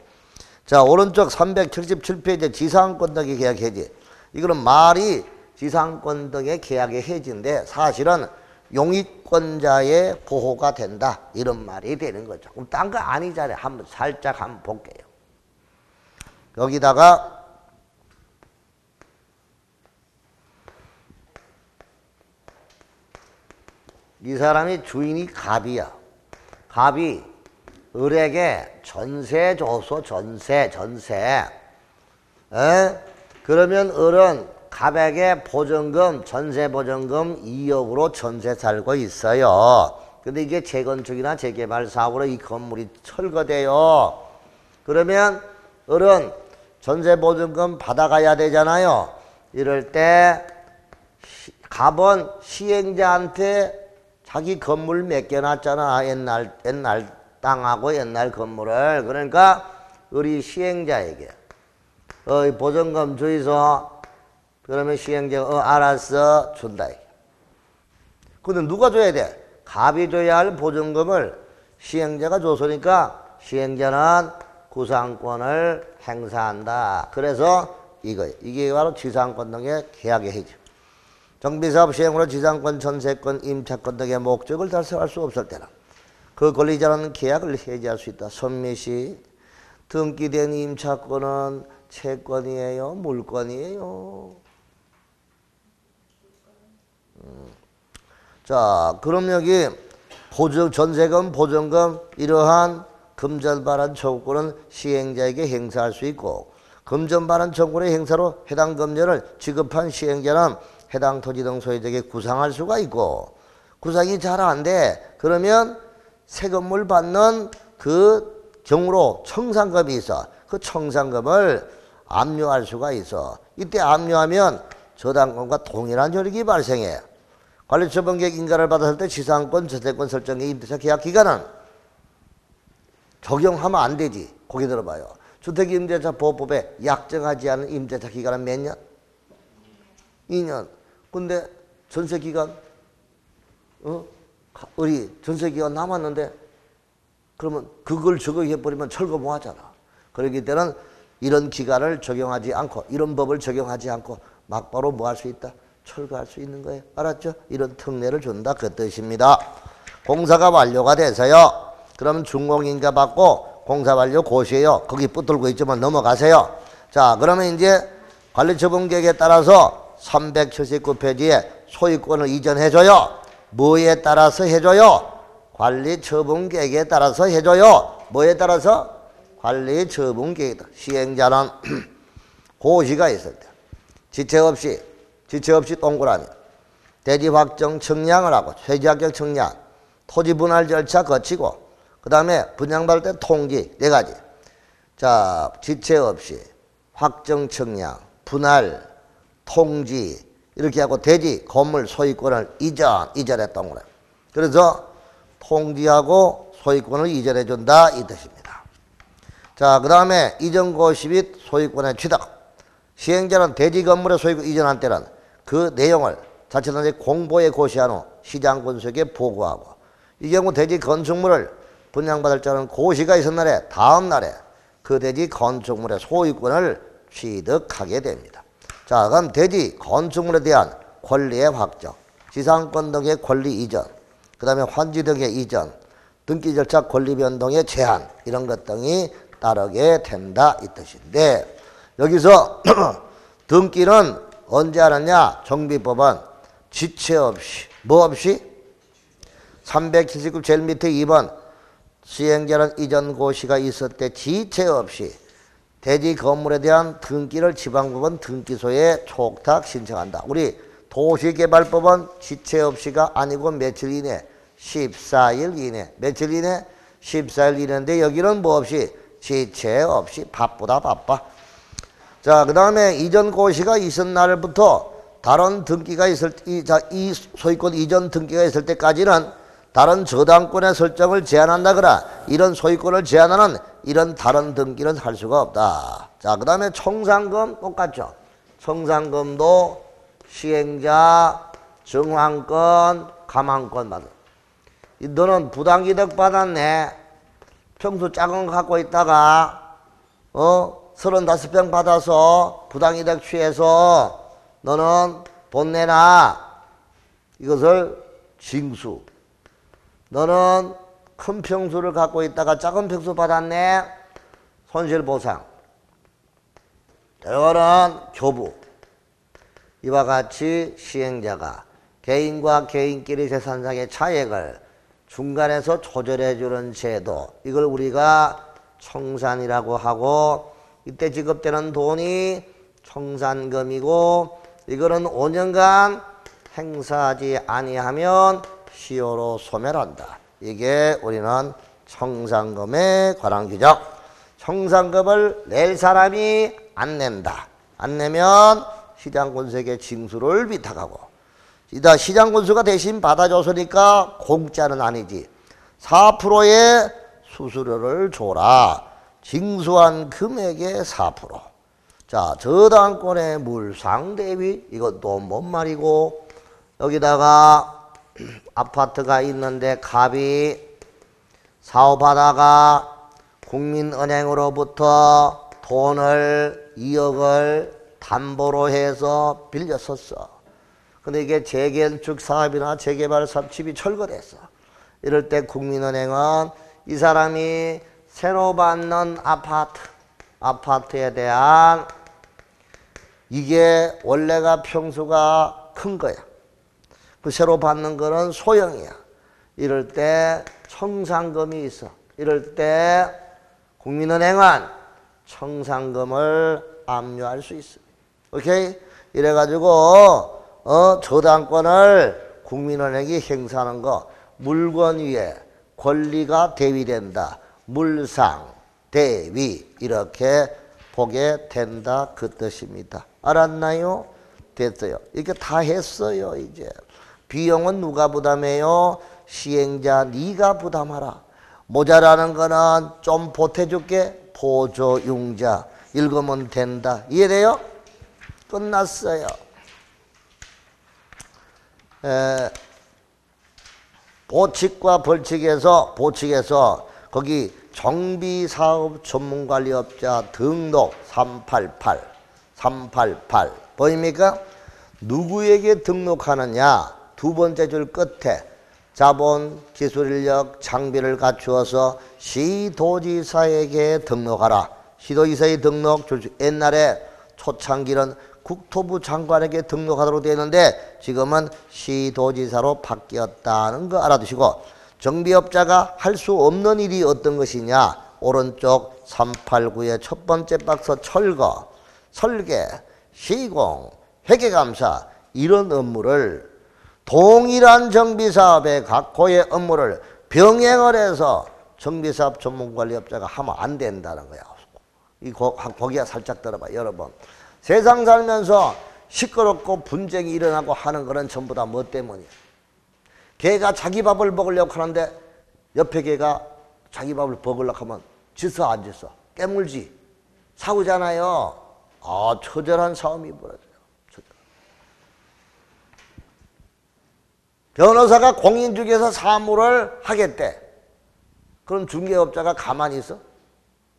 자, 오른쪽 377페이지 지상권 등의 계약 해지. 이거는 말이 지상권 등의 계약의 해지인데 사실은 용익권자의 보호가 된다. 이런 말이 되는 거죠. 그럼 딴 거 아니잖아요. 한번 살짝 한번 볼게요. 여기다가 이 사람이 주인이 갑이야. 갑이 을에게 전세 줘서 전세. 그러면 을은 갑에게 보증금, 전세 보증금 2억으로 전세 살고 있어요. 근데 이게 재건축이나 재개발 사업으로 이 건물이 철거돼요. 그러면 을은 전세 보증금 받아가야 되잖아요. 이럴 때 갑은 시행자한테 자기 건물 맡겨놨잖아. 옛날 땅하고 옛날 건물을. 그러니까 을이 시행자에게 보증금 주이소. 그러면 시행자가 알았어 준다. 근데 누가 줘야 돼? 갑이 줘야 할 보증금을 시행자가 줬으니까 시행자는 구상권을 행사한다. 그래서 이거예요. 이게 바로 지상권 등의 계약의 해지. 정비사업 시행으로 지상권, 전세권, 임차권 등의 목적을 달성할 수 없을 때는 그 권리자는 계약을 해지할 수 있다. 선미씨, 등기된 임차권은 채권이에요? 물권이에요? 자, 그럼 여기 전세금, 보증금 이러한 금전발한 청구권은 시행자에게 행사할 수 있고 금전발한 청구권의 행사로 해당 금전을 지급한 시행자는 해당 토지 등 소유자에게 구상할 수가 있고 구상이 잘 안 돼. 그러면 새 건물 받는 그 경우로 청산금이 있어. 그 청산금을 압류할 수가 있어. 이때 압류하면 저당권과 동일한 효력이 발생해. 관리처분계획 인가를 받았을 때 지상권, 전세권 설정의 임대차 계약 기간은 적용하면 안 되지. 거기 들어봐요. 주택임대차보호법에 약정하지 않은 임대차 기간은 몇 년? 2년. 근데 전세기간, 우리 전세기간 남았는데 그러면 그걸 적용해버리면 철거 못 하잖아. 그렇기 때문에 이런 기간을 적용하지 않고 이런 법을 적용하지 않고 막바로 뭐 할 수 있다? 철거할 수 있는 거예요. 알았죠? 이런 특례를 준다. 그 뜻입니다. 공사가 완료가 돼서요. 그러면 준공인가 받고 공사 완료 고시에요. 거기 붙들고 있지만 넘어가세요. 자, 그러면 이제 관리처분계획에 따라서 379페이지에 소유권을 이전해줘요. 뭐에 따라서 해줘요? 관리처분계획에 따라서 해줘요. 뭐에 따라서? 관리처분계획. 시행자는 고시가 있을 때 지체 없이 동그라미 대지 확정 청량을 하고 세지 확정 청량 토지 분할 절차 거치고 그 다음에 분양받을 때 통지 4가지. 자, 지체 없이 확정 청량 분할 통지 이렇게 하고 대지 건물 소유권을 이전했던 거예요. 그래서 통지하고 소유권을 이전해 준다 이 뜻입니다. 자, 그 다음에 이전 고시 및 소유권의 취득. 시행자는 대지 건물의 소유권 이전한 때는 그 내용을 자치단체 공보에 고시한 후 시장군수에게 보고하고 이 경우 대지 건축물을 분양받을 자는 고시가 있은 날에 다음 날에 그 대지 건축물의 소유권을 취득하게 됩니다. 자, 그럼 대지 건축물에 대한 권리의 확정, 지상권 등의 권리 이전, 그 다음에 환지 등의 이전, 등기 절차 권리 변동의 제한 이런 것 등이 따르게 된다 이 뜻인데 여기서 등기는 언제 하느냐? 정비법은 지체 없이 뭐 없이? 379 제일 밑에 2번 시행자는 이전 고시가 있을 때 지체 없이 대지 건물에 대한 등기를 지방법원 등기소에 촉탁 신청한다. 우리 도시개발법은 지체 없이가 아니고 며칠 이내? 14일 이내. 며칠 이내? 14일 이내인데 여기는 뭐 없이? 지체 없이. 바쁘다 바빠. 자, 그 다음에 이전 고시가 있은 날부터 다른 등기가 있을 이 소유권 이전 등기가 있을 때까지는 다른 저당권의 설정을 제한한다거나 이런 소유권을 제한하는 이런 다른 등기는 할 수가 없다. 자, 그 다음에 청산금 똑같죠. 청산금도 시행자, 정환권, 감환권 받아. 너는 부당이득 받았네. 평소 작은 거 갖고 있다가 35평 받아서 부당이득 취해서 너는 돈 내놔. 이것을 징수. 너는 큰 평수를 갖고 있다가 작은 평수 받았네. 손실보상. 이거는 교부. 이와 같이 시행자가 개인과 개인끼리 재산상의 차액을 중간에서 조절해 주는 제도, 이걸 우리가 청산이라고 하고, 이때 지급되는 돈이 청산금이고, 이거는 5년간 행사하지 아니하면 시효로 소멸한다. 이게 우리는 청산금에 관한 규정. 청산금을 낼 사람이 안 낸다. 안 내면 시장군수에게 징수를 위탁하고, 이다 시장군수가 대신 받아줬으니까 공짜는 아니지. 4%의 수수료를 줘라. 징수한 금액의 4%. 자, 저당권의 물상대위, 이것도 뭔 말이고, 여기다가 아파트가 있는데 갑이 사업하다가 국민은행으로부터 돈을 2억을 담보로 해서 빌렸었어. 근데 이게 재건축 사업이나 재개발 사업이 철거됐어. 이럴 때 국민은행은 이 사람이 새로 받는 아파트에 대한, 이게 원래가 평수가 큰 거야. 그 새로 받는 거는 소형이야. 이럴 때 청산금이 있어. 이럴 때 국민은행은 청산금을 압류할 수 있어. 오케이? 이래가지고 저당권을 국민은행이 행사하는 거, 물건 위에 권리가 대위된다. 물상, 대위, 이렇게 보게 된다. 그 뜻입니다. 알았나요? 됐어요. 이렇게 다 했어요. 이제 비용은 누가 부담해요? 시행자 네가 부담하라. 모자라는 거는 좀 보태줄게. 보조융자. 읽으면 된다. 이해돼요? 끝났어요. 보칙과 벌칙에서, 보칙에서 거기 정비사업 전문관리업자 등록 388 보입니까? 누구에게 등록하느냐? 두 번째 줄 끝에 자본, 기술인력, 장비를 갖추어서 시도지사에게 등록하라. 시도지사의 등록, 옛날에 초창기는 국토부 장관에게 등록하도록 되어 있는데 지금은 시도지사로 바뀌었다는 거 알아두시고, 정비업자가 할 수 없는 일이 어떤 것이냐? 오른쪽 389의 첫 번째 박스 철거, 설계, 시공, 회계감사, 이런 업무를 동일한 정비사업의 각호의 업무를 병행을 해서 정비사업 전문관리업자가 하면 안 된다는 거야. 거기가 살짝 들어봐. 여러분, 세상 살면서 시끄럽고 분쟁이 일어나고 하는 거는 전부 다 뭐 때문이야? 개가 자기 밥을 먹으려고 하는데 옆에 개가 자기 밥을 먹으려고 하면 짖어 안 짖어? 깨물지? 싸우잖아요. 처절한 싸움이 벌어져요. 변호사가 공인중개사 사무를 하겠대. 그럼 중개업자가 가만히 있어?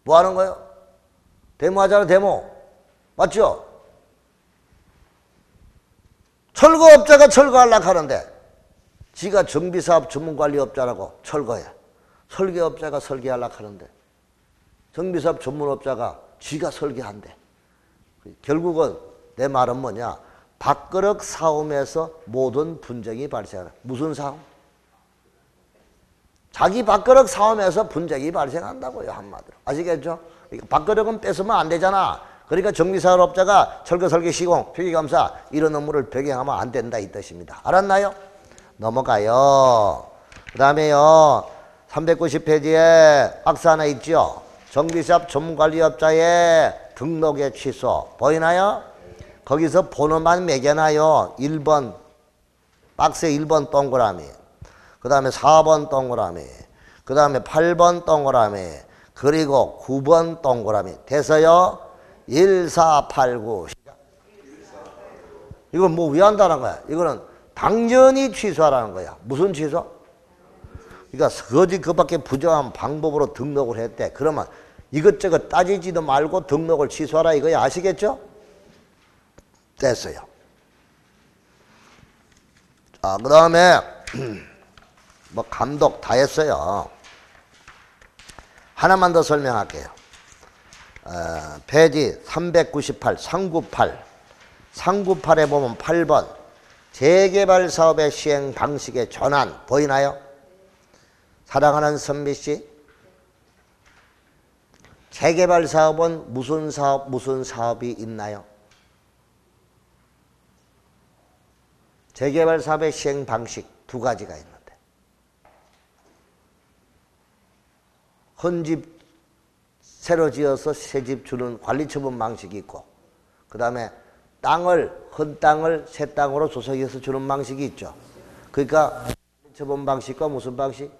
뭐 하는 거예요? 데모하잖아, 데모. 맞죠? 철거업자가 철거하려고 하는데 지가 정비사업 전문관리업자라고 철거해. 설계업자가 설계하려고 하는데 정비사업 전문업자가 지가 설계한대. 결국은 내 말은 뭐냐? 밥그릇 싸움에서 모든 분쟁이 발생한다. 무슨 싸움? 자기 밥그릇 싸움에서 분쟁이 발생한다고요, 한마디로. 아시겠죠? 밥그릇은 뺏으면 안 되잖아. 그러니까 정비사업자가 철거, 설계, 시공, 회계감사 이런 업무를 병행하면 안 된다 이 뜻입니다. 알았나요? 넘어가요. 그 다음에요, 390페이지에 박스 하나 있죠? 정비사업 전문관리업자의 등록의 취소. 보이나요? 거기서 번호만 매겨놔요. 1번, 박스에 1번 동그라미. 그 다음에 4번 동그라미, 그 다음에 8번 동그라미, 그리고 9번 동그라미. 돼서요? 1, 4, 8, 9. 이건 뭐 왜 한다는 거야? 이거는 당연히 취소하라는 거야. 무슨 취소? 그러니까 거지 그밖에 부정한 방법으로 등록을 했대. 그러면 이것저것 따지지도 말고 등록을 취소하라 이거야. 아시겠죠? 됐어요. 자, 그 다음에 뭐 감독 다 했어요. 하나만 더 설명할게요. 페이지 398, 398. 398에 보면 8번 재개발 사업의 시행 방식의 전환 보이나요? 사랑하는 선미씨, 재개발 사업은 무슨 사업이 있나요? 재개발 사업의 시행 방식 두 가지가 있는데 헌집 새로 지어서 새 집 주는 관리처분 방식이 있고 그 다음에 헌 땅을 새 땅으로 조성해서 주는 방식이 있죠. 그러니까 관리처분 방식과 무슨 방식?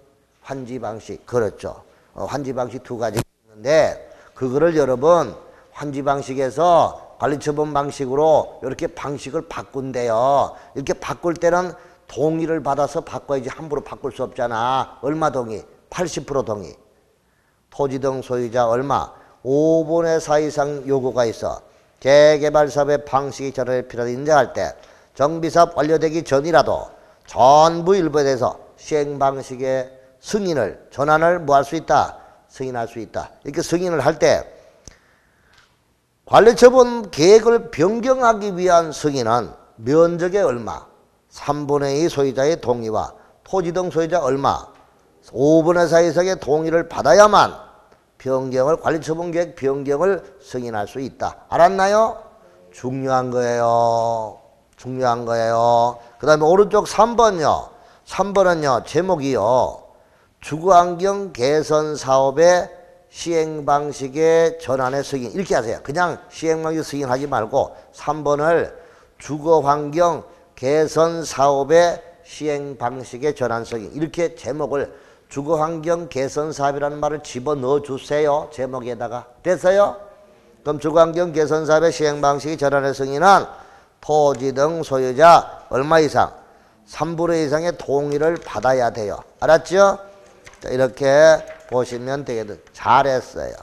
환지 방식. 그렇죠. 환지 방식 두 가지가 있는데 그거를 여러분 환지 방식에서 관리처분 방식으로 이렇게 방식을 바꾼대요. 이렇게 바꿀 때는 동의를 받아서 바꿔야지 함부로 바꿀 수 없잖아. 얼마 동의? 80% 동의. 토지 등 소유자 얼마? 5분의 4 이상 요구가 있어. 재개발 사업의 방식이 전환에 필요하다 인정할 때 정비사업 완료되기 전이라도 전부 일부에 대해서 시행 방식의 승인을 전환을 뭐 할 수 있다? 승인할 수 있다. 이렇게 승인을 할 때 관리처분 계획을 변경하기 위한 승인은 면적의 얼마? 3분의 2 소유자의 동의와 토지 등 소유자 얼마? 5분의 4 이상의 동의를 받아야만 관리처분 계획 변경을 승인할 수 있다. 알았나요? 중요한 거예요. 중요한 거예요. 그 다음에 오른쪽 3번요. 3번은요, 제목이요. 주거환경 개선 사업의 시행 방식의 전환의 승인. 이렇게 하세요. 그냥 시행 방식 승인하지 말고 3번을 주거환경 개선 사업의 시행 방식의 전환 승인. 이렇게 제목을 주거환경 개선 사업이라는 말을 집어넣어 주세요. 제목에다가. 됐어요? 그럼 주거환경 개선 사업의 시행 방식의 전환의 승인은 토지 등 소유자 얼마 이상? 3분의 2 이상의 동의를 받아야 돼요. 알았죠? 자, 이렇게 보시면 되겠다. 잘했어요.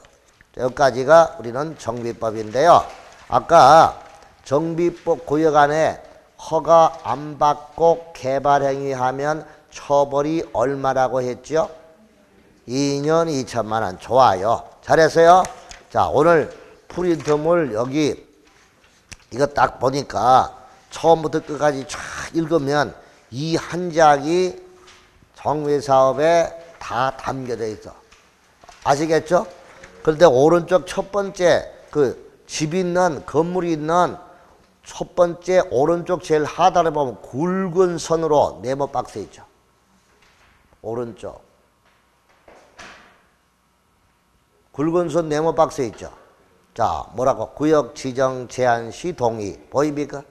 여기까지가 우리는 정비법인데요. 아까 정비법 구역 안에 허가 안 받고 개발행위하면 처벌이 얼마라고 했죠? 2년 2천만 원. 좋아요. 잘했어요. 자, 오늘 프린트물 여기 이거 딱 보니까 처음부터 끝까지 쫙 읽으면 이 한 장이 정비사업에 다 담겨져 있어. 아시겠죠? 그런데 오른쪽 첫 번째 그 집 있는 건물이 있는 첫 번째 오른쪽 제일 하단에 보면 굵은 선으로 네모 박스 있죠. 오른쪽 굵은 선 네모 박스 있죠. 자, 뭐라고? 구역 지정 제한 시 동의. 보입니까?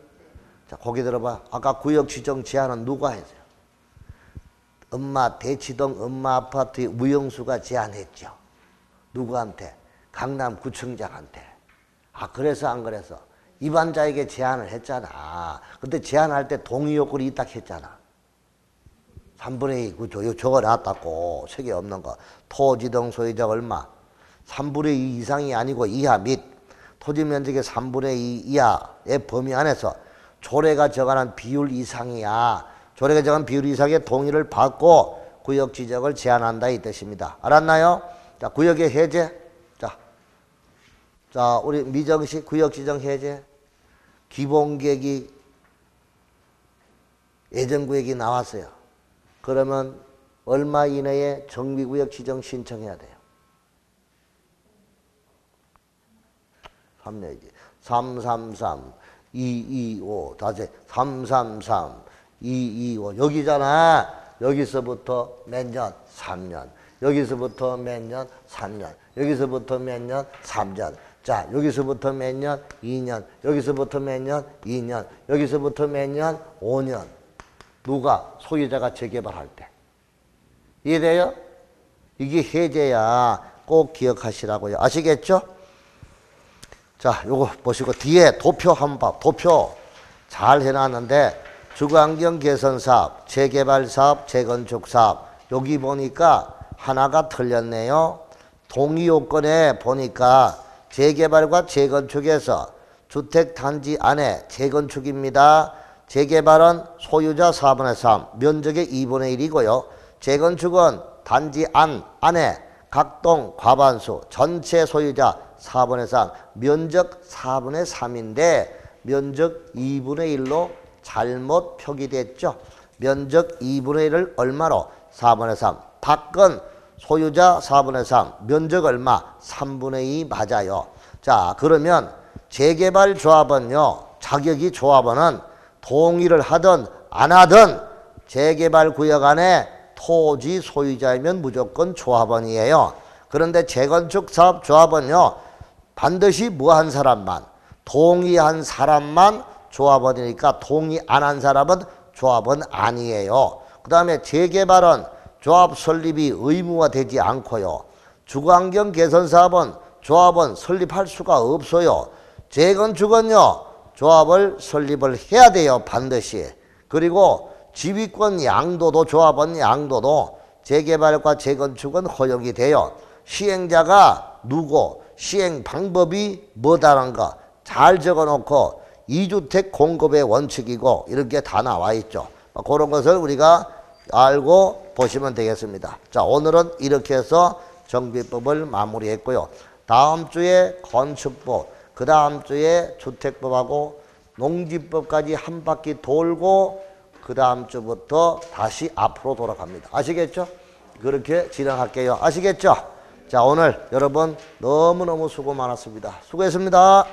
자, 거기 들어봐. 아까 구역 지정 제한은 누가 했어요? 대치동 엄마 아파트 무영수가 제안했죠. 누구한테? 강남구청장한테. 아, 그래서 안 그래서? 입안자에게 제안을 했잖아. 근데 제안할 때 동의 요건이 있다 했잖아. 3분의 2, 그죠? 적어놨다고. 책이 없는 거. 토지 등 소유자 얼마? 3분의 2 이상이 아니고 이하 및 토지 면적의 3분의 2 이하의 범위 안에서 조례가 정하는 비율 이상이야. 조례가 정한 비율 이상의 동의를 받고 구역 지정을 제한한다 이 뜻입니다. 알았나요? 자, 구역의 해제. 자, 우리 미정씨 구역 지정 해제. 기본계획이 예정구역이 나왔어요. 그러면 얼마 이내에 정비구역 지정 신청해야 돼요? 3년이지. 333, 225, 다시 333, 225. 여기잖아. 여기서부터 몇 년? 3년. 여기서부터 몇 년? 3년. 여기서부터 몇 년? 3년. 자, 여기서부터 몇 년? 2년. 여기서부터 몇 년? 2년. 여기서부터 몇 년? 5년. 누가? 소유자가 재개발할 때. 이해돼요? 이게 해제야. 꼭 기억하시라고요. 아시겠죠? 자, 요거 보시고 뒤에 도표 한번 봐. 도표 잘 해놨는데 주거환경 개선 사업, 재개발 사업, 재건축 사업. 여기 보니까 하나가 틀렸네요. 동의 요건에 보니까 재개발과 재건축에서 주택단지 안에 재건축입니다. 재개발은 소유자 4분의 3, 면적의 2분의 1이고요. 재건축은 단지 안에 각동 과반수, 전체 소유자 4분의 3, 면적 4분의 3인데 면적 2분의 1로 잘못 표기됐죠. 면적 2분의 1을 얼마로? 4분의 3. 밖은 소유자 4분의 3, 면적 얼마? 3분의 2 맞아요. 자, 그러면 재개발 조합은요, 자격이 조합원은 동의를 하든 안 하든 재개발 구역 안에 토지 소유자이면 무조건 조합원이에요. 그런데 재건축 사업 조합은요, 반드시 뭐 한 사람만, 동의한 사람만 조합원이니까 동의 안 한 사람은 조합원 아니에요. 그 다음에 재개발은 조합 설립이 의무화되지 않고요. 주거환경 개선 사업은 조합은 설립할 수가 없어요. 재건축은요, 조합을 설립을 해야 돼요. 반드시. 그리고 지휘권 양도도 조합원 양도도 재개발과 재건축은 허용이 돼요. 시행자가 누구, 시행 방법이 뭐다라는 거 잘 적어놓고 2주택 공급의 원칙이고 이렇게 다 나와 있죠. 그런 것을 우리가 알고 보시면 되겠습니다. 자, 오늘은 이렇게 해서 정비법을 마무리했고요. 다음 주에 건축법, 그 다음 주에 주택법하고 농지법까지 한 바퀴 돌고 그 다음 주부터 다시 앞으로 돌아갑니다. 아시겠죠? 그렇게 진행할게요. 아시겠죠? 자, 오늘 여러분 너무너무 수고 많았습니다. 수고했습니다.